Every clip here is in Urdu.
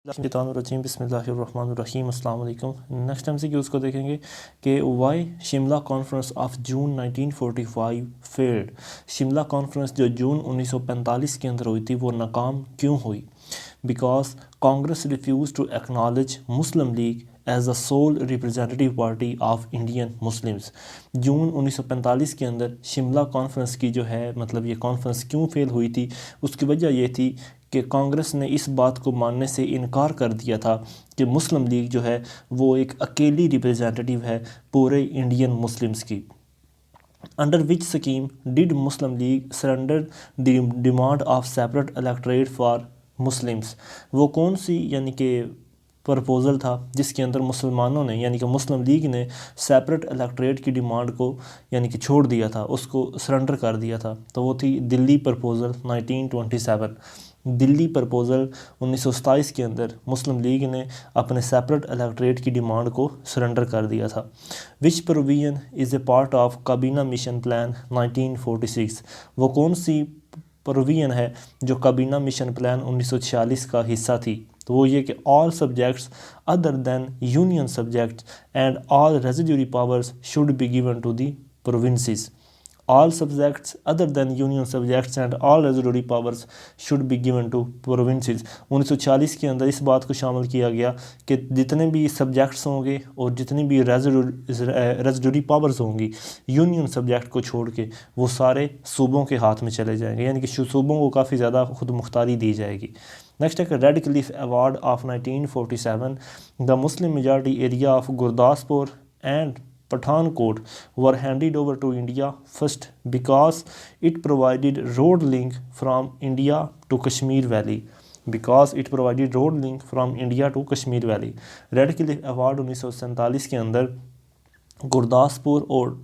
الرجیم بسم اللہ الرحمن الرحیم السلام علیکم۔ نیکسٹ MCQs کو دیکھیں گے کہ why Simla conference of June 1945 failed. Simla conference جو جون 1945 کے اندر ہوئی تھی وہ ناکام کیوں ہوئی؟ Because Congress refuse to acknowledge Muslim League as the sole representative party of Indian Muslims. جون 1945 کے اندر شملہ کانفرنس کی جو ہے یہ کانفرنس کیوں فیل ہوئی تھی، اس کی وجہ یہ تھی کہ کانگریس نے اس بات کو ماننے سے انکار کر دیا تھا کہ مسلم لیگ جو ہے وہ ایک اکیلی ریپرزینٹیو ہے پورے انڈین مسلمز کی۔ Under which scheme did Muslim League surrender the demand of separate electorate for Muslims? وہ کون سی پرپوزل تھا جس کے اندر مسلمانوں نے مسلم لیگ نے سیپریٹ الیکٹوریٹ کی ڈیمانڈ کو چھوڑ دیا تھا، اس کو سرنڈر کر دیا تھا؟ تو وہ تھی دلی پرپوزل 1927۔ دلی پرپوزل 1927 کے اندر مسلم لیگ نے اپنے سیپریٹ الیکٹوریٹ کی ڈیمانڈ کو سرنڈر کر دیا تھا۔ Which provision is a part of کابینہ مشن پلان 1946؟ وہ کون سی پروویژن ہے جو کابینہ مشن پلان 1946 کا حصہ تھی؟ تو وہ یہ کہ all subjects other than union subjects and all residuary powers should be given to the provinces. All subjects other than union subjects and all residuary powers should be given to provinces۔ 1946 کے اندر اس بات کو شامل کیا گیا کہ جتنے بھی سبجیکٹس ہوں گے اور جتنی بھی ریزیڈوری پاورز ہوں گی یونین سبجیکٹ کو چھوڑ کے وہ سارے صوبوں کے ہاتھ میں چلے جائیں گے، کہ صوبوں کو کافی زیادہ خود مختاری دی جائے گی۔ نیکسٹ ہے کہ Radcliffe award of 1947۔ The Muslim majority area of Gurdaspur and Pathankot were handed over to India first because it provided road link from India to Kashmir Valley۔ Because it provided road link from India to Kashmir Valley۔ Radcliffe award 1947 کے اندر گرداسپور اور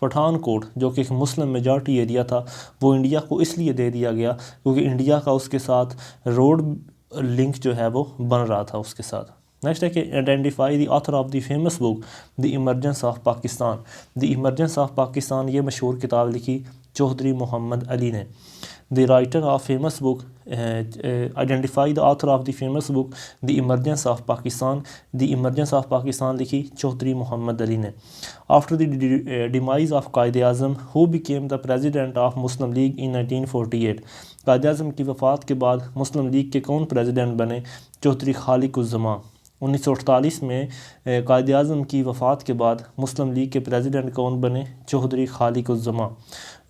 پٹھان کوٹ جو کہ ایک مسلم میجارٹی ایریا تھا وہ انڈیا کو اس لیے دے دیا گیا کیونکہ انڈیا کا اس کے ساتھ روڈ لنک جو ہے وہ بن رہا تھا اس کے ساتھ۔ نیکسٹ ہے کہ identify the author of the famous book the emergence of Pakistan. The emergence of Pakistan یہ مشہور کتاب لکھی چودھری محمد علی نے۔ The writer of famous book identify the author of the famous book the emergence of Pakistan. The emergence of Pakistan لکھی چودھری محمد علی نے۔ After the demise of Quaid Azam who became the president of Muslim League in 1948۔ Quaid اعظم کی وفات کے بعد مسلم لیگ کے کون پریزیڈنٹ بنے؟ چودھری خالق الزماں۔ 1948 میں قائد اعظم کی وفات کے بعد مسلم لیگ کے پریزیڈنٹ کون بنے؟ چودھری خالق الزماں۔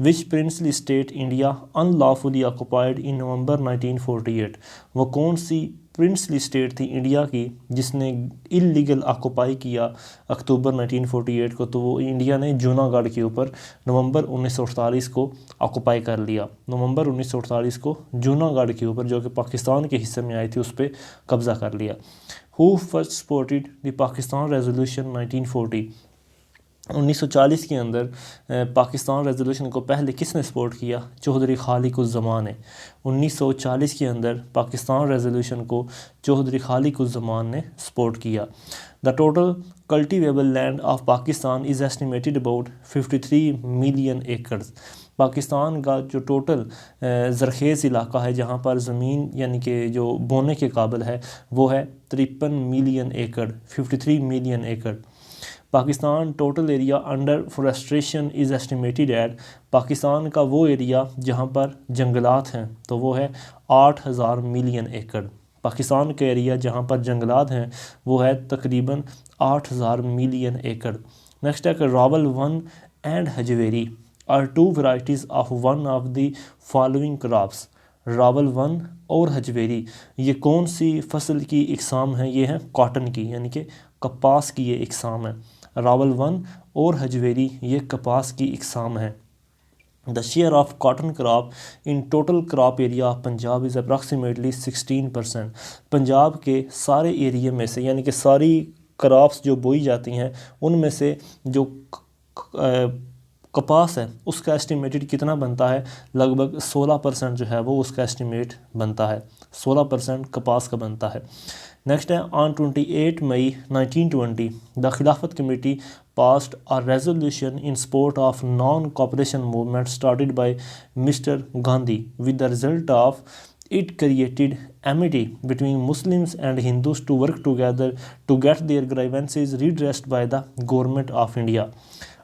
وچ پرنسلی اسٹیٹ انڈیا ان لافلی آکوپائڈ ان نومبر 1948؟ وہ کون سی پرنسلی اسٹیٹ تھی انڈیا کی جس نے انلیگل آکوپائی کیا اکتوبر 1948 کو؟ تو وہ انڈیا نے جوناگڑھ کے اوپر نومبر 1948 کو آکوپائی کر لیا۔ نومبر 1948 کو جوناگڑھ کے اوپر جو کہ پاکستان کے حصے میں آئی تھی اس پہ قبضہ کر لیا۔ Who first supported the Pakistan Resolution 1940؟ 1940 کے اندر پاکستان ریزولوشن کو پہلے کس نے سپورٹ کیا؟ چودھری خالق الزماں نے۔ 1940 کے اندر پاکستان ریزولوشن کو چودھری خالق الزماں نے سپورٹ کیا۔ The total cultivable land of Pakistan is estimated about 53 million acres. Pakistan کا جو ٹوٹل زرخیز علاقہ ہے جہاں پر زمین کہ جو بونے کے قابل ہے وہ ہے 53 million acre, 53 million acre. Pakistan total area under forestation is estimated at. Pakistan کا وہ ایریا جہاں پر جنگلات ہیں تو وہ ہے 8000 ملین ایکڑ۔ پاکستان کا ایریا جہاں پر جنگلات ہیں وہ ہے تقریباً 8000 ملین ایکڑ۔ نیکسٹ ہے کہ Rawal 1 and Hajveri are two varieties of one of the following crops۔ Rawal 1 اور ہجویری یہ کون سی فصل کی اقسام ہیں؟ یہ ہیں کاٹن کی کہ کپاس کی یہ اقسام ہے۔ راول 1 اور ہجویری یہ کپاس کی اقسام ہیں۔ The share of cotton crop in total crop area of Punjab is approximately 16%۔ Punjab کے سارے ایریے میں سے کہ ساری کراپس جو بوئی جاتی ہیں ان میں سے جو کپاس ہے اس کا ایسٹیمیٹڈ کتنا بنتا ہے؟ لگ بھگ 16% جو ہے وہ اس کا ایسٹیمیٹ بنتا ہے، 16% کپاس کا بنتا ہے۔ نیکسٹ ہے آن 28 مئی 1920 دا خلافت committee passed a resolution in support of non-cooperation movement started by Mr. Gandhi with the result of It created amity between Muslims and Hindus to work together to get their grievances redressed by the Government of India.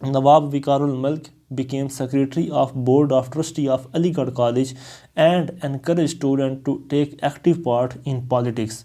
Nawab Vikarul Malik became secretary of board of trustee of Aligarh College and encouraged students to take active part in politics.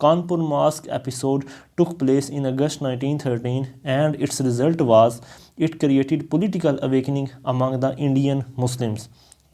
Kanpur Mosque episode took place in August 1913 and its result was it created political awakening among the Indian Muslims.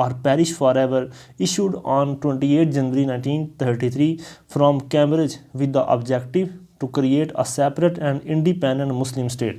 or perish forever, issued on 28 January 1933 from Cambridge with the objective to create a separate and independent Muslim state.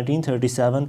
1937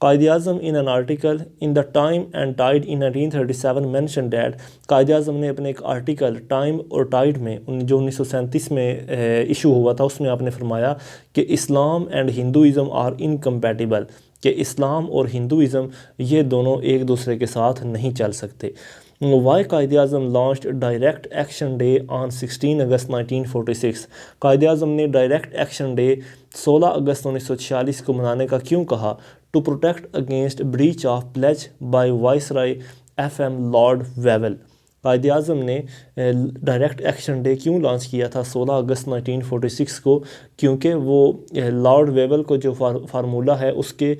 Quaid Azam in an article in the Time and Tide in 1937 mentioned that قائد اعظم نے اپنے ایک آرٹیکل ٹائم اور ٹائڈ میں جو 1937 میں ایشو ہوا تھا اس میں آپ نے فرمایا کہ اسلام اینڈ ہندوازم آر انکمپیٹیبل، کہ اسلام اور ہندوازم یہ دونوں ایک دوسرے کے ساتھ نہیں چل سکتے۔ Why Quaid Azam launched direct action day on 16 August 1946، Quaid Azam نے ڈائریکٹ ایکشن ڈے 16 اگست 1946 کو منانے کا کیوں کہا؟ To protect against breach of pledge by viceroy F M lord Wavell. Quaid Azam نے ڈائریکٹ ایکشن ڈے کیوں لانچ کیا تھا 16 اگست 1946 کو؟ کیونکہ وہ لارڈ ویول کو جو فارمولہ ہے اس کے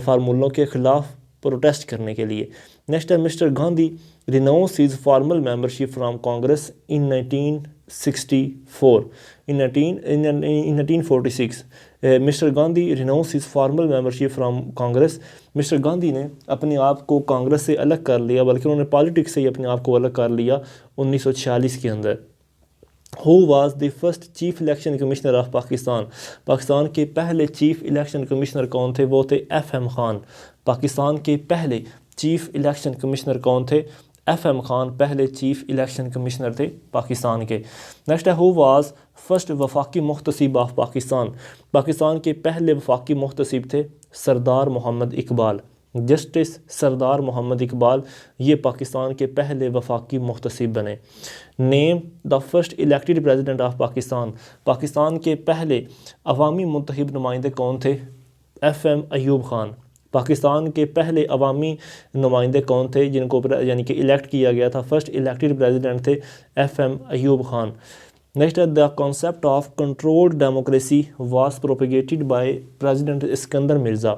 فارمولوں کے خلاف پروٹیسٹ کرنے کے لیے۔ نیکسٹ ہے mister Gandhi renounced his formal membership from Congress in 1964. In 1946, Mr. Gandhi renounced his formal membership from Congress. Mister Gandhi نے اپنے آپ کو کانگریس سے الگ کر لیا، بلکہ انہوں نے پالیٹکس سے ہی اپنے آپ کو الگ کر لیا 1946 کے اندر۔ Who was the first chief election commissioner of Pakistan? Pakistan کے پہلے چیف الیکشن کمشنر کون تھے؟ وہ تھے ایف ایم خان۔ پاکستان کے پہلے چیف الیکشن کمشنر کون تھے؟ ایف ایم خان پہلے چیف الیکشن کمشنر تھے پاکستان کے۔ نیکسٹ ہے ہو واز فرسٹ وفاقی محتسب آف پاکستان؟ پاکستان کے پہلے وفاقی محتسب تھے سردار محمد اقبال۔ جسٹس سردار محمد اقبال یہ پاکستان کے پہلے وفاقی محتسب بنے۔ Name the first elected president of Pakistan? Pakistan کے پہلے عوامی منتخب نمائندے کون تھے؟ F M Ayub Khan. پاکستان کے پہلے عوامی نمائندے کون تھے جن کو یعنی کہ الیکٹ کیا گیا تھا؟ فرسٹ الیکٹڈ پریزیڈنٹ تھے F M Ayub Khan. Next ہے the concept of controlled democracy was propagated by president Iskander Mirza.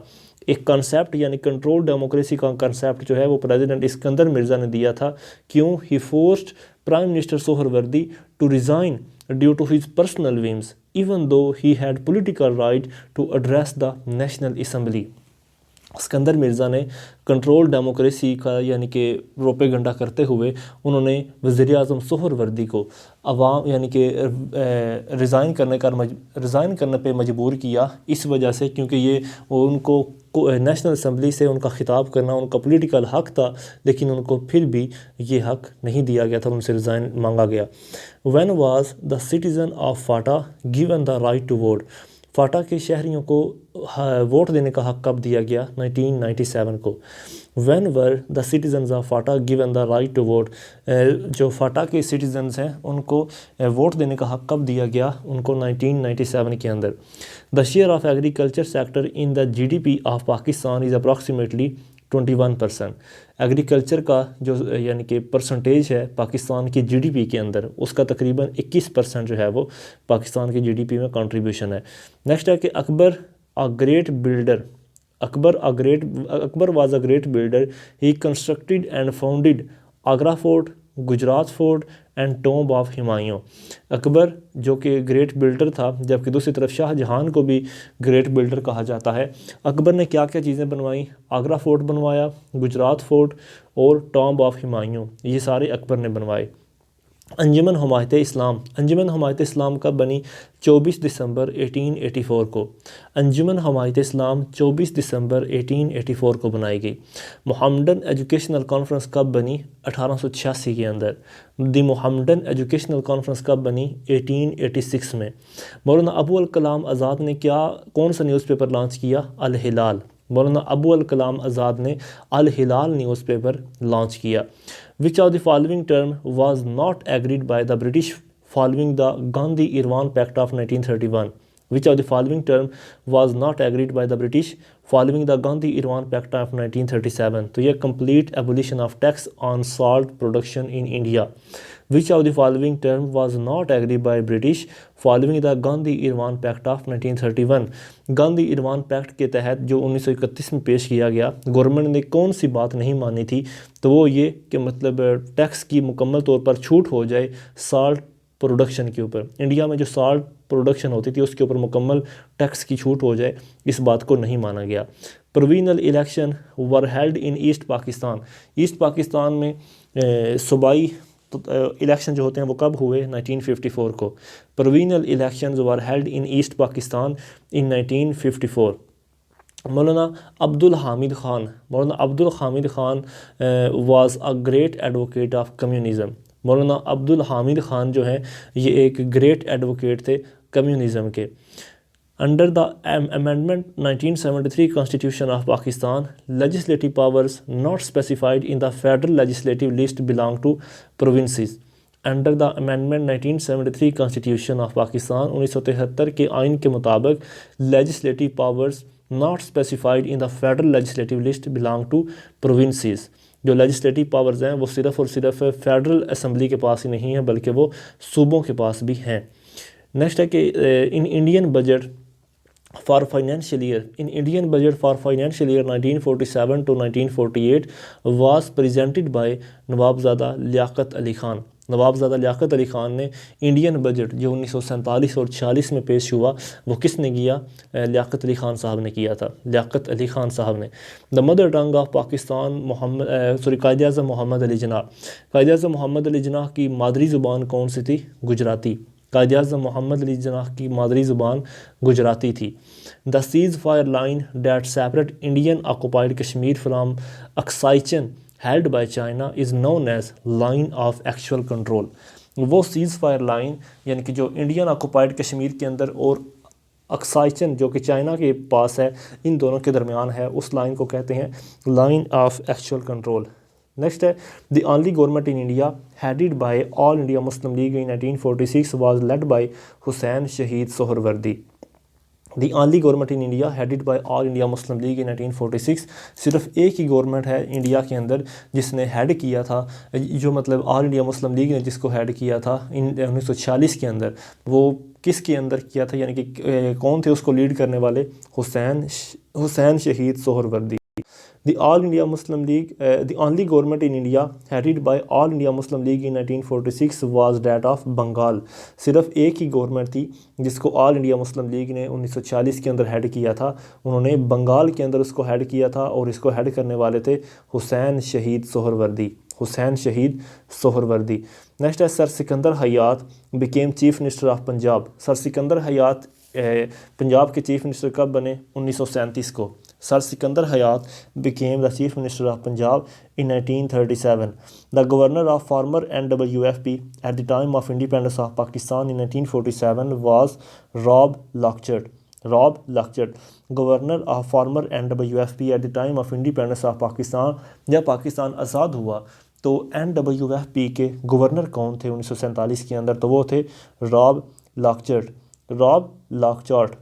ایک کنسیپٹ یعنی کنٹرول ڈیموکریسی کا کنسیپٹ جو ہے وہ پریزیڈنٹ اسکندر مرزا نے دیا تھا۔ کیوں؟ He forced prime minister Suhrawardy to resign due to his personal whims even though he had political right to address the national assembly. Iskander Mirza نے کنٹرول ڈیموکریسی کا یعنی کہ پروپیگنڈا کرتے ہوئے انہوں نے وزیر اعظم سہروردی کو عوام یعنی کہ ریزائن کرنے پہ مجبور کیا، اس وجہ سے کیونکہ یہ ان کو نیشنل اسمبلی سے ان کا خطاب کرنا ان کا پولیٹیکل حق تھا، لیکن ان کو پھر بھی یہ حق نہیں دیا گیا تھا، ان سے ریزائن مانگا گیا۔ When was the citizen of FATA given the right to vote? FATA کے شہریوں کو ووٹ دینے کا حق کب دیا گیا؟ 1997 کو۔ When were the citizens of FATA given the right to vote? جو فاٹا کے سٹیزنز ہیں ان کو ووٹ دینے کا حق کب دیا گیا؟ ان کو 1997 کے اندر۔ The share of agriculture sector in the G D P of Pakistan is approximately 21%۔ Agriculture کا جو یعنی کہ پرسنٹیج ہے پاکستان کی جی ڈی پی کے اندر اس کا تقریباً 21% جو ہے وہ پاکستان کی جی ڈی پی میں کنٹریبیوشن ہے۔ نیکسٹ ہے کہ Akbar great builder, Akbar was a great builder, he constructed and founded Agra fort, Gujrat fort and tomb of Humayun. Akbar جو کہ گریٹ بلڈر تھا، جبکہ دوسری طرف شاہ جہان کو بھی گریٹ بلڈر کہا جاتا ہے۔ اکبر نے کیا کیا چیزیں بنوائیں؟ آگرہ فورٹ بنوایا، گجرات فورٹ اور ٹومب آف ہمایوں، یہ سارے اکبر نے بنوائے۔ انجمن حمایت اسلام، انجمن حمایت اسلام کب بنی؟ 24 دسمبر 1884 کو۔ انجمن حمایت اسلام 24 دسمبر 1884 کو بنائی گئی۔ محمدن ایجوکیشنل کانفرنس کب بنی؟ 1886 کے اندر۔ دی محمدن ایجوکیشنل کانفرنس کب بنی؟ 1886 میں۔ مولانا ابو الکلام آزاد نے کون سا نیوز پیپر لانچ کیا؟ الہلال۔ مولانا ابو الکلام آزاد نے الہلال نیوز پیپر لانچ کیا۔ Which of the following term was not agreed by the British following the Gandhi-Irwan Pact of 1931? Which of the following term was not agreed by the British following the Gandhi-Irwan Pact of 1937? تو یہ complete abolition of tax on salt production in India. Which of the following term was not agreed by British following the Gandhi-Irwan Pact of 1931? گاندھی-ایروان packet کے تحت جو 1931 میں پیش کیا گیا، گورنمنٹ نے کون سی بات نہیں مانی تھی؟ تو وہ یہ کہ مطلب ٹیکس کی مکمل طور پر چھوٹ ہو جائے سالٹ پروڈکشن کے اوپر۔ انڈیا میں جو سالٹ پروڈکشن ہوتی تھی اس کے اوپر مکمل ٹیکس کی چھوٹ ہو جائے، اس بات کو نہیں مانا گیا۔ Provincial election were held in East Pakistan, East Pakistan میں صوبائی الیکشن جو ہوتے ہیں وہ کب ہوئے؟ 1954 کو۔ Provincial elections were held in East Pakistan in 1954۔ Maulana Abdul Hamid Khan. Maulana Abdul Hamid Khan was a great advocate of communism. Maulana Abdul Hamid Khan جو ہیں یہ ایک گریٹ ایڈوکیٹ تھے کمیونزم کے. Under the Amendment 1973 Constitution of Pakistan, legislative powers not specified in the federal legislative list belong to provinces. Under the Amendment 1973 Constitution of Pakistan 1973 کے آئین کے مطابق legislative powers not specified in the federal legislative list belong to provinces. جو legislative powers ہیں وہ صرف اور صرف فیڈرل اسمبلی کے پاس ہی نہیں ہیں بلکہ وہ صوبوں کے پاس بھی ہیں. نیکسٹ ہے کہ in Indian budget for financial year 1947 to 1948 was presented by Nawabzada Liaquat Ali Khan. Nawabzada Liaquat Ali Khan نے انڈین بجٹ جو 1947 اور 46 میں پیش ہوا وہ کس نے کیا؟ لیاقت علی خان صاحب نے کیا تھا. لیاقت علی خان صاحب نے. The mother tongue of Pakistan Quaid Azam محمد علی جناح. قائد اعظم محمد علی جناح کی مادری زبان کون سی تھی؟ گجراتی. قائد اعظم محمد علی جناح کی مادری زبان گجراتی تھی. The ceasefire line that separate Indian occupied Kashmir from Aksai Chin held by China is known as line of actual control. وہ سیز فائر لائن یعنی کہ جو انڈین آکوپائڈ کشمیر کے اندر اور اکسائچن جو کہ چائنا کے پاس ہے ان دونوں کے درمیان ہے اس لائن کو کہتے ہیں line of actual control. Next ہے the only government in India headed by All India Muslim League in 1946 was led by Hussain Shaheed Suhrawardy. The only government in India headed by All India Muslim League in 1946. صرف ایک ہی گورنمنٹ ہے انڈیا کے اندر جس نے ہیڈ کیا تھا جو مطلب آل انڈیا مسلم لیگ نے جس کو ہیڈ کیا تھا 1946 کے اندر. وہ کس کے اندر کیا تھا یعنی کہ کون تھے اس کو لیڈ کرنے والے؟ حسین شہید سہروردی. The All India Muslim League, the only government in India headed by All India Muslim League in 1946 was that of Bengal. صرف ایک ہی گورنمنٹ تھی جس کو آل انڈیا مسلم لیگ نے 1946 کے اندر ہیڈ کیا تھا. انہوں نے بنگال کے اندر اس کو ہیڈ کیا تھا اور اس کو ہیڈ کرنے والے تھے حسین شہید سہروردی. حسین شہید سہروردی. نیکسٹ ہے sir Sikandar Hayat became chief minister of Punjab. Sir Sikandar Hayat Punjab کے چیف منسٹر کب بنے؟ 1937 کو. سر سکندر حیات became the chief minister of Punjab in 1937. The governor of former NWFP at the time of independence of Pakistan in 1947 was Rob Lockchart. Rob Lockchart, governor of former NWFP at the time of independence of Pakistan. جب پاکستان آزاد ہوا تو NWFP کے گورنر کون تھے 1947 کے اندر؟ تو وہ تھے راب لاکچرٹ. راب لاکچارٹ.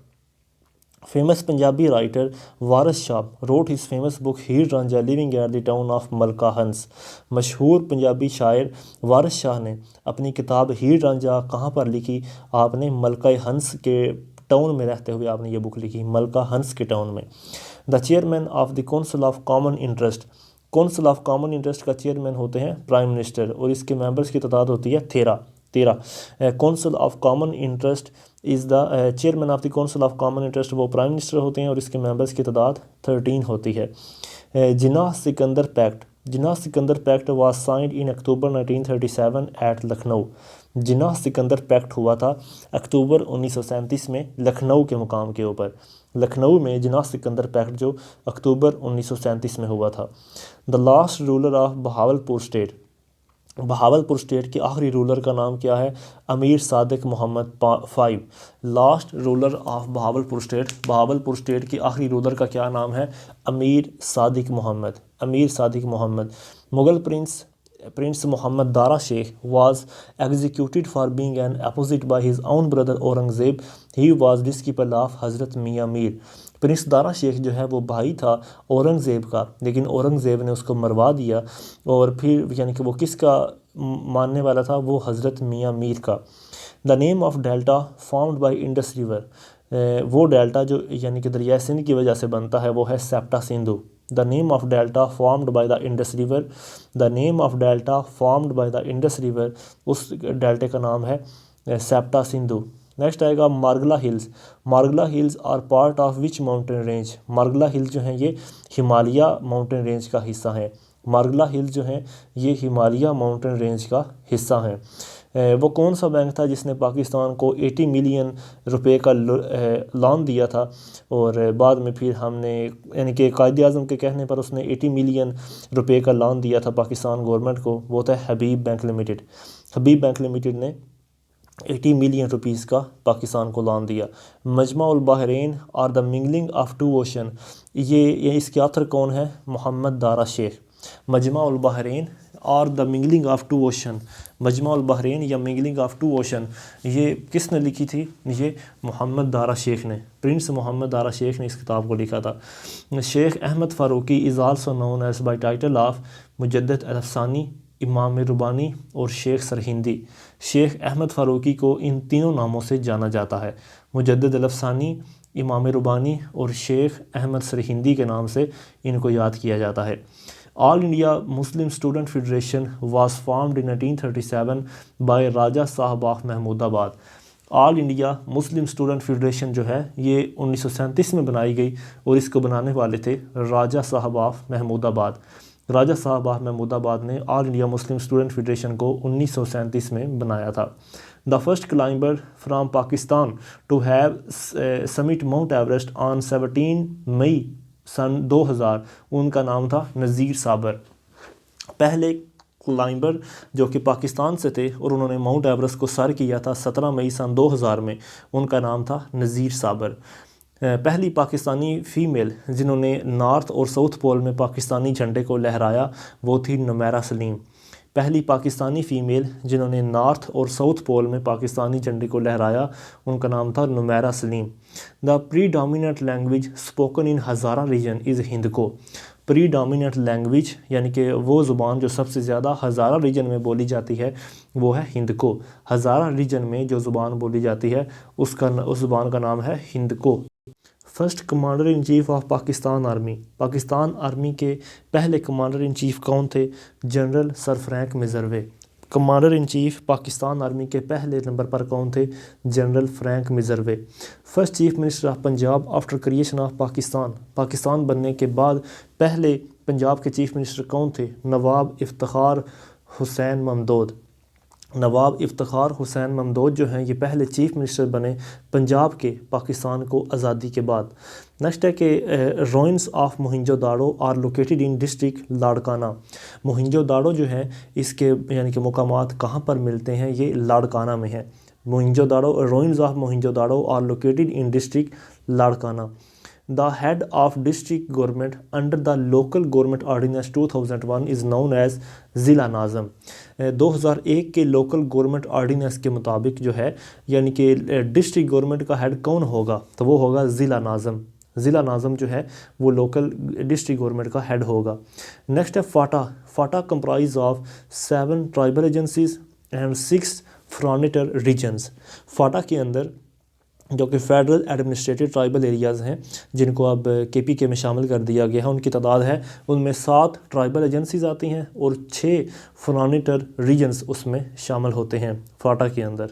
Famous Punjabi writer وارث شاہ wrote his famous book Heer Ranjha living at the town of ملکہ ہنس. مشہور پنجابی شاعر وارث شاہ نے اپنی کتاب ہیر رانجھا کہاں پر لکھی؟ آپ نے ملکہ ہنس کے ٹاؤن میں رہتے ہوئے آپ نے یہ بک لکھی، ملکہ ہنس کے ٹاؤن میں. The chairman of the council of common interest. Council of common interest کا چیئرمین ہوتے ہیں پرائم منسٹر اور اس کے ممبرس کی تعداد ہوتی ہے 13. Council of common interest is the chairman of the council of common interest وہ پرائم منسٹر ہوتے ہیں اور اس کے ممبرس کی تعداد 13 ہوتی ہے. Jinnah Sikandar pact. Jinnah Sikandar pact was signed in October 1937 at Lucknow. Jinnah Sikandar pact ہوا تھا اکتوبر 1937 میں لکھنؤ کے مقام کے اوپر. لکھنؤ میں جناح سکندر پیکٹ جو اکتوبر 1937 میں ہوا تھا. The last ruler of Bahawalpur state. Bahawalpur state کے آخری رولر کا نام کیا ہے؟ امیر صادق محمد 5. Last ruler of Bahawalpur state. Bahawalpur state کے آخری رولر کا کیا نام ہے؟ امیر صادق محمد. امیر صادق محمد. Mughal prince Muhammad Dara Sheikh was executed for being an opposite by his own brother Aurangzeb. He was disciple of حضرت میاں میر. پرنس دارا شیخ جو ہے وہ بھائی تھا اورنگزیب کا لیکن اورنگزیب نے اس کو مروا دیا اور پھر یعنی کہ وہ کس کا ماننے والا تھا؟ وہ حضرت میاں میر کا. The name of delta formed by Indus river. وہ ڈیلٹا جو یعنی کہ دریائے سندھ کی وجہ سے بنتا ہے وہ ہے Sapta Sindhu. The name of delta formed by the Indus river. The name of delta formed by the Indus river اس ڈیلٹے کا نام ہے سیپٹا سندھو. نیکسٹ آئے گا Margalla hills. Margalla hills are part of which mountain range. Margalla hills جو ہیں یہ ہمالیہ ماؤنٹین رینج کا حصہ ہیں. مارگلا ہلز جو ہیں یہ ہمالیہ ماؤنٹین رینج کا حصہ ہیں. وہ کون سا بینک تھا جس نے پاکستان کو 80 ملین روپے کا لون دیا تھا، اور بعد میں پھر ہم نے یعنی کہ قائد اعظم کے کہنے پر اس نے 80 ملین روپے کا لون دیا تھا پاکستان گورنمنٹ کو، وہ تھا حبیب بینک لمیٹڈ۔ حبیب بینک لمیٹڈ نے 80 ملین روپیز کا پاکستان کو لون دیا۔ مجمع البحرین اور دا منگلنگ آف ٹو اوشن، یہ اس کے آتھر کون ہے؟ محمد دارا شیخ۔ مجمع البحرین اور دا منگلنگ آف ٹو اوشن، مجمع البحرین یا منگلنگ آف ٹو اوشن، یہ کس نے لکھی تھی؟ یہ محمد دارا شیخ نے، پرنس محمد دارا شیخ نے اس کتاب کو لکھا تھا۔ Sheikh Ahmad Farooqi is also known as by title of Mujaddid الافسانی، امام ربانی اور شیخ سرہندی۔ شیخ احمد فاروقی کو ان تینوں ناموں سے جانا جاتا ہے، مجدد الافسانی، امام ربانی اور شیخ احمد سرہندی کے نام سے ان کو یاد کیا جاتا ہے۔ All India Muslim student federation was formed in 1937 by Raja Sahib of Mahmudabad. All India Muslim student federation جو ہے یہ 1937 میں بنائی گئی، اور اس کو بنانے والے تھے راجہ صاحب آف محمود آباد۔ راجہ صاحب آف محمود آباد نے All India Muslim student federation کو 1937 میں بنایا تھا۔ The first climber from Pakistan to have summit Mount Everest on 17 May سن 2000، ان کا نام تھا نذیر صابر۔ پہلے کلائمبر جو کہ پاکستان سے تھے اور انہوں نے ماؤنٹ ایوریسٹ کو سر کیا تھا 17 مئی سن 2000 میں، ان کا نام تھا نذیر صابر۔ پہلی پاکستانی فیمیل جنہوں نے نارتھ اور ساؤتھ پول میں پاکستانی جھنڈے کو لہرایا وہ تھی نمیرہ سلیم۔ پہلی پاکستانی فیمیل جنہوں نے نارتھ اور ساؤتھ پول میں پاکستانی جھنڈے کو لہرایا ان کا نام تھا Namira Saleem. The predominant language spoken in Hazara region is Hindko. Predominant language یعنی کہ وہ زبان جو سب سے زیادہ ہزارہ ریجن میں بولی جاتی ہے وہ ہے ہندکو۔ ہزارہ ریجن میں جو زبان بولی جاتی ہے اس زبان کا نام ہے Hindko. First commander in chief of Pakistan army, Pakistan army کے پہلے کمانڈر ان چیف کون تھے؟ General sir Frank Messervy. Commander in chief Pakistan army کے پہلے نمبر پر کون تھے؟ General Frank Messervy. First chief minister of Punjab after creation of Pakistan, Pakistan بننے کے بعد پہلے پنجاب کے چیف منسٹر کون تھے؟ نواب افتخار حسین ممدود۔ نواب افتخار حسین ممدود جو ہیں یہ پہلے چیف منسٹر بنے پنجاب کے پاکستان کو آزادی کے بعد۔ نیکسٹ ہے کہ ruins of Mohenjo Daro are located in district Larkana. Mohenjo Daro جو ہے اس کے یعنی کہ مقامات کہاں پر ملتے ہیں؟ یہ لاڑکانہ میں ہیں۔ Mohenjo Daro, ruins of Mohenjo Daro are located in district Larkana. The head of district government under the local government ordinance 2001 is known as zila nazim. 2001 کے لوکل گورنمنٹ آرڈیننس کے مطابق جو ہے یعنی کہ ڈسٹرکٹ گورنمنٹ کا ہیڈ کون ہوگا؟ تو وہ ہوگا ضلع ناظم۔ ضلع ناظم جو ہے وہ لوکل ڈسٹرکٹ گورنمنٹ کا ہیڈ ہوگا۔ نیکسٹ ہے FATA. FATA comprise of 7 tribal agencies and 6 frontier regions. FATA کے اندر جو کہ فیڈرل ایڈمنسٹریٹو ٹرائبل ایریاز ہیں جن کو اب KPK میں شامل کر دیا گیا ہے، ان کی تعداد ہے، ان میں 7 ٹرائبل ایجنسیز آتی ہیں اور 6 فرانیٹر ریجنز اس میں شامل ہوتے ہیں فاٹا کے اندر۔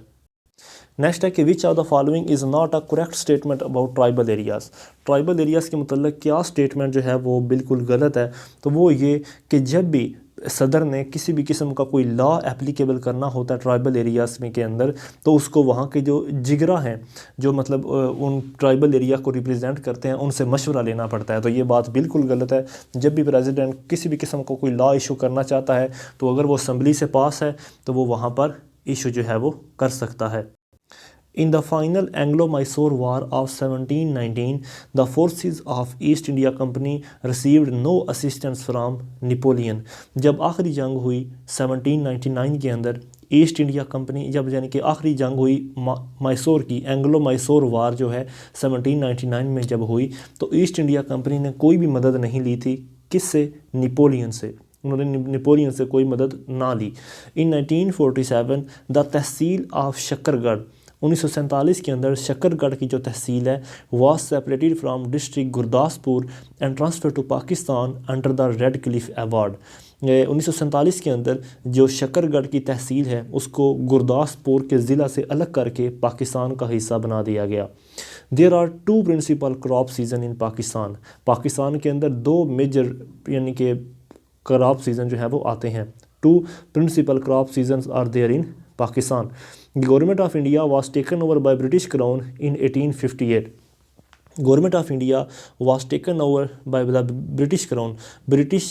نیکسٹ ہے کہ وچ of the following is not a correct statement about tribal areas. Tribal areas کے متعلق کیا اسٹیٹمنٹ جو ہے وہ بالکل غلط ہے؟ تو وہ یہ کہ جب بھی صدر نے کسی بھی قسم کا کوئی لا اپلیکیبل کرنا ہوتا ہے ٹرائبل ایریاز میں کے اندر تو اس کو وہاں کے جو جگرا ہیں جو مطلب ان ٹرائبل ایریا کو ریپرزینٹ کرتے ہیں ان سے مشورہ لینا پڑتا ہے۔ تو یہ بات بالکل غلط ہے۔ جب بھی پریزیڈنٹ کسی بھی قسم کا کوئی لا ایشو کرنا چاہتا ہے تو اگر وہ اسمبلی سے پاس ہے تو وہ وہاں پر ایشو جو ہے وہ کر سکتا ہے۔ In the final Anglo-Mysore War of 1719, the forces of East India Company received no assistance from Napoleon۔ جب آخری جنگ ہوئی 1799 کے اندر ایسٹ انڈیا کمپنی، جب یعنی کہ آخری جنگ ہوئی میسور کی، اینگلو میسور وار جو ہے 1799 میں جب ہوئی تو ایسٹ انڈیا کمپنی نے کوئی بھی مدد نہیں لی تھی۔ کس سے؟ نیپولین سے۔ انہوں نے نیپولین سے کوئی مدد نہ لی۔ ان 1947 دا تحصیل آف شکر گڑھ، 1947 کے اندر شکر گڑھ کی جو تحصیل ہے was separated from district Gurdaspur and transfer to Pakistan under the Radcliffe award. 1947 کے اندر جو شکر گڑھ کی تحصیل ہے اس کو گرداسپور کے ضلع سے الگ کر کے پاکستان کا حصہ بنا دیا گیا۔ There are 2 principal crop season in Pakistan. Pakistan کے اندر 2 میجر یعنی کہ کراپ سیزن جو ہے وہ آتے ہیں۔ 2 principal crop seasons are there in Pakistan. The government of India was taken over by British Crown in 1858. Government of India was taken over by the British Crown. British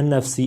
NFC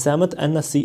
7th NFC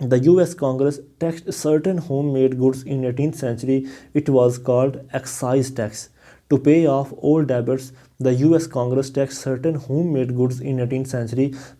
the US Congress taxed certain homemade goods in 18th century. It was called excise tax. To pay off old debts, the US Congress taxed certain homemade goods in 18th century.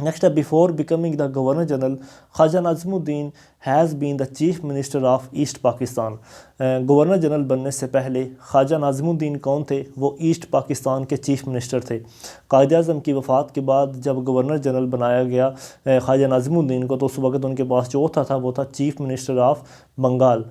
Next up, before becoming the Governor General, Khaja Nazimuddin has been the Chief Minister of East Pakistan. Governor general بننے سے پہلے خواجہ ناظم الدین کون تھے؟ وہ ایسٹ پاکستان کے چیف منسٹر تھے. قائد اعظم کی وفات کے بعد جب گورنر جنرل بنایا گیا خواجہ ناظم الدین کو، تو اس وقت ان کے پاس جو تھا وہ تھا chief minister of Bengal.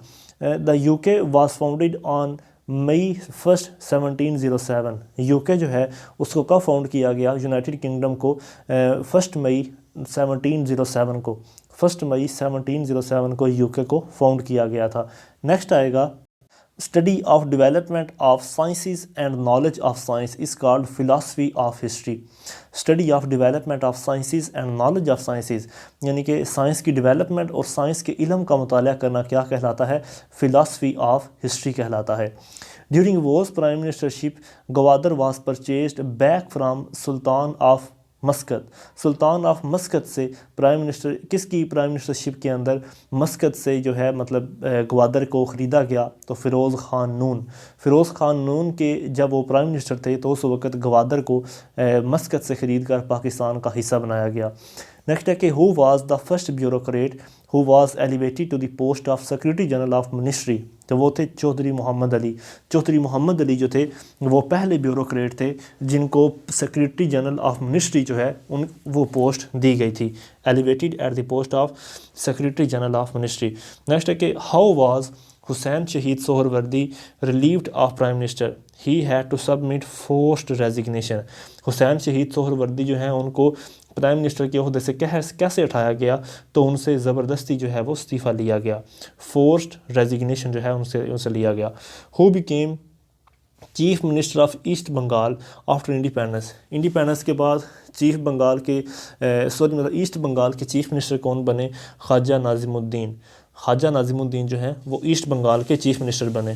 The U K was founded on May 1 1707. U K جو ہے اس کو کب فاؤنڈ کیا گیا؟ یونائٹڈ کنگڈم کو 1 مئی 1707 کو 1 مئی 1707 کو یو کے کو فاؤنڈ کیا گیا تھا. نیکسٹ آئے گا study of development of sciences and knowledge of science is called philosophy of history. Study of development of sciences and knowledge of sciences, یعنی کہ سائنس کی ڈیولپمنٹ اور سائنس کے علم کا مطالعہ کرنا کیا کہلاتا ہے؟ فلاسفی آف ہسٹری کہلاتا ہے. During whose prime ministership Gwadar was purchased back from sultan of Muscat. Sultan of Muscat سے پرائم منسٹر کس کی پرائم منسٹرشپ کے اندر مسقط سے جو ہے مطلب گوادر کو خریدا گیا؟ تو فیروز خان نون. فیروز خان نون کے جب وہ پرائم منسٹر تھے تو اس وقت گوادر کو مسقط سے خرید کر پاکستان کا حصہ بنایا گیا. نیکسٹ ہے کہ who was the first bureaucrat who was elevated to the post of secretary general of ministry. تو وہ تھے چودھری محمد علی. چودھری محمد علی جو تھے وہ پہلے بیوروکریٹ تھے جن کو سیکریٹری جنرل آف منسٹری جو ہے وہ پوسٹ دی گئی تھی، elevated at the post of secretary general of ministry. Next ہے کہ how was Hussain Shaheed Suhrawardy relieved of prime minister. He had to submit forced resignation. Hussain Shaheed Suhrawardy جو ہیں ان کو پرائم منسٹر کے عہدے سے کیسے اٹھایا گیا؟ تو ان سے زبردستی جو ہے وہ استعفیٰ لیا گیا، فورسڈ ریزگنیشن جو ہے ان سے لیا گیا. Who became chief minister of East Bengal after independence. Independence کے بعد چیف بنگال کے ایسٹ بنگال کے چیف منسٹر کون بنے؟ خواجہ ناظم الدین. خواجہ ناظم الدین جو ہیں وہ ایسٹ بنگال کے چیف منسٹر بنے.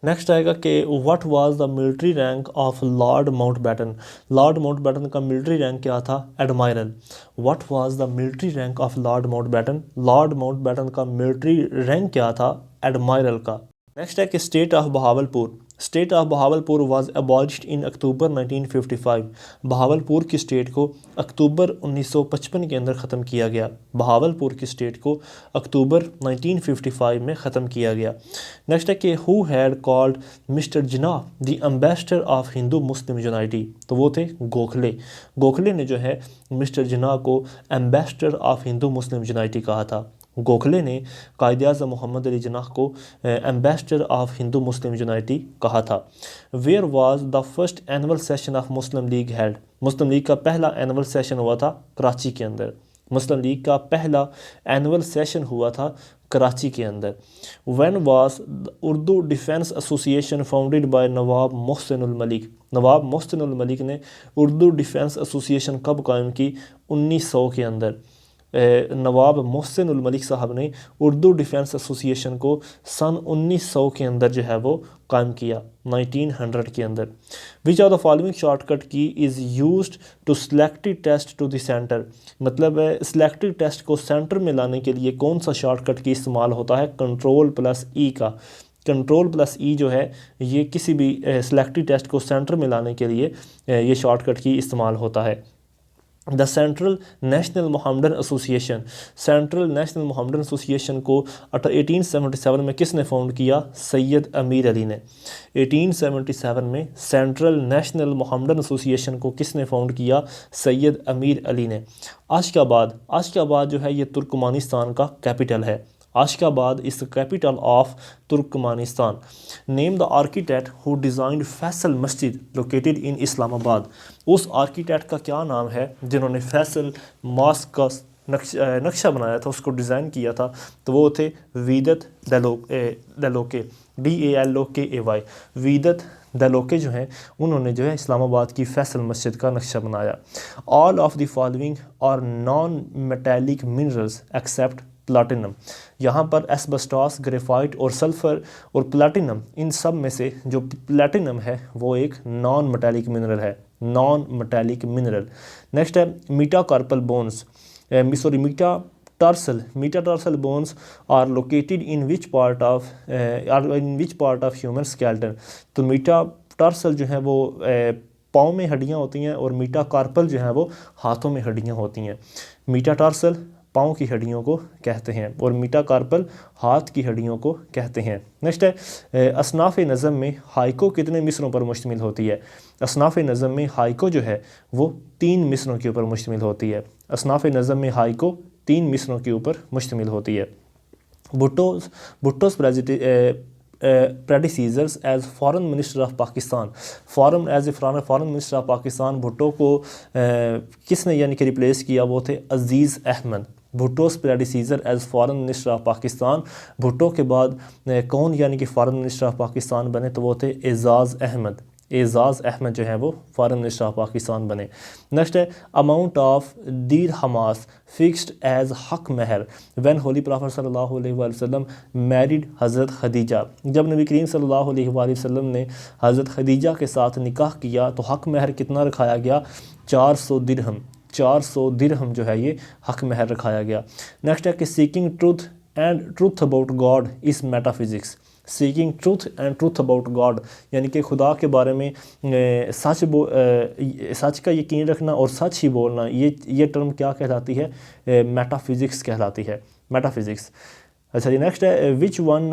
نیکسٹ آئے گا کہ what was the military rank of lord Mountbatten. Lord Mountbatten کا ملٹری رینک کیا تھا؟ Admiral. What was the military rank of lord Mountbatten. Lord Mountbatten کا ملٹری رینک کیا تھا؟ ایڈمائرل کا. نیکسٹ ہے کہ state of Bahawalpur. State of Bahawalpur was abolished in October 1955. Bahawalpur کی اسٹیٹ کو اکتوبر 1955 کے اندر ختم کیا گیا. بہاولپور کی اسٹیٹ کو اکتوبر 1955 میں ختم کیا گیا. نیکسٹ ہے کہ who had called mister Jinnah the ambassador of Hindu Muslim unity. تو وہ تھے گوکھلے. گوکھلے نے جو ہے مسٹر جناح کو ambassador of Hindu Muslim unity کہا تھا. گوکھلے نے قائد اعظم محمد علی جناح کو ambassador of Hindu Muslim unity کہا تھا. Where was the first annual session of Muslim league held. Muslim league کا پہلا اینول سیشن ہوا تھا کراچی کے اندر. مسلم لیگ کا پہلا اینول سیشن ہوا تھا کراچی کے اندر. وین واز اردو ڈیفینس ایسوسی ایشن فاؤنڈیڈ بائی نواب محسن الملک. نواب محسن الملک نے اردو ڈیفینس ایسوسی ایشن کب قائم کی؟ 1900 کے اندر. نواب محسن الملک صاحب نے اردو ڈیفینس ایسوسی ایشن کو سن 1900 کے اندر جو ہے وہ قائم کیا، 1900 کے اندر. Which of the following shortcut key is used to selected text to the centre. مطلب سلیکٹڈ ٹیسٹ کو سینٹر میں لانے کے لیے کون سا شارٹ کٹ کی استعمال ہوتا ہے؟ کنٹرول+E کا. کنٹرول+E جو ہے یہ کسی بھی سلیکٹڈ ٹیسٹ کو سینٹر میں لانے کے لیے یہ شارٹ کٹ کی استعمال ہوتا ہے. دا سینٹرل نیشنل محمدن ایسوسی ایشن. سینٹرل نیشنل محمدن ایسوسی ایشن کو 1877 میں کس نے فاؤنڈ کیا؟ سید امیر علی نے. 1877 میں سینٹرل نیشنل محمدن ایسوسی ایشن کو کس نے فاؤنڈ کیا؟ سید امیر علی نے. عاشق آباد جو ہے یہ ترکمانستان کا کیپٹل ہے. عاشق آباد از capital of Turkmenistan. Name the architect who designed Faisal Masjid located in اسلام آباد. اس آرکیٹیکٹ کا کیا نام ہے جنہوں نے فیصل ماسک کا نقشہ بنایا تھا، اس کو ڈیزائن کیا تھا؟ تو وہ تھے ویدت دلوکے. DALOKAY. ویدت دلوکے جو ہیں انہوں نے جو ہے اسلام آباد کی فیصل مسجد کا نقشہ بنایا. All of the following are non metallic minerals except platinum. یہاں پر ایسبسٹاس، گریفائٹ اور سلفر اور پلاٹینم، ان سب میں سے جو پلاٹینم ہے وہ ایک نان میٹیلک منرل ہے. Non metallic mineral. نیکسٹ ہے metacarpal bones. Metatarsal bones are located in which part of human skeleton. تو میٹاٹارسل جو ہیں وہ پاؤں میں ہڈیاں ہوتی ہیں اور میٹا کارپل جو ہیں وہ ہاتھوں میں ہڈیاں ہوتی ہیں. میٹا ٹارسل پاؤں کی ہڈیوں کو کہتے ہیں اور میٹا کارپل ہاتھ کی ہڈیوں کو کہتے ہیں. نیکسٹ ہے اصناف نظم میں ہائیکو کتنے مصروں پر مشتمل ہوتی ہے؟ اصناف نظم میں ہائیکو جو ہے وہ 3 مصروں کے اوپر مشتمل ہوتی ہے. اصناف نظم میں ہائیکو 3 مصروں کے اوپر مشتمل ہوتی ہے. بھٹو's predecessors as foreign minister of Pakistan, foreign minister of Pakistan Bhutto کو کس نے یعنی کہ ریپلیس کیا؟ وہ تھے عزیز Ahmad. بھٹو's predecessor as foreign minister of Pakistan, Bhutto کے بعد کون یعنی کہ فارن منسٹر آف پاکستان بنے؟ تو وہ تھے اعزاز احمد. اعزاز احمد جو ہیں وہ فارن منسٹر آف پاکستان بنے. نیکسٹ ہے اماؤنٹ آف درہماس فکسڈ ایز حق مہر وین ہولی پرافٹ صلی اللہ علیہ وآلہ وسلم میریڈ حضرت خدیجہ. جب نبی کریم صلی اللہ علیہ وآلہ وسلم نے حضرت خدیجہ کے ساتھ نکاح کیا تو حق مہر کتنا رکھایا گیا؟ 400 درہم. 400 درہم جو ہے یہ حق مہر رکھایا گیا. نیکسٹ ہے کہ seeking truth about God is meta physics. Seeking truth about God یعنی کہ خدا کے بارے میں سچ کا یقین رکھنا اور سچ ہی بولنا، یہ ٹرم کیا کہلاتی ہے؟ میٹا فزکس کہلاتی ہے. Metaphysics. اچھا جی نیکسٹ ہے which one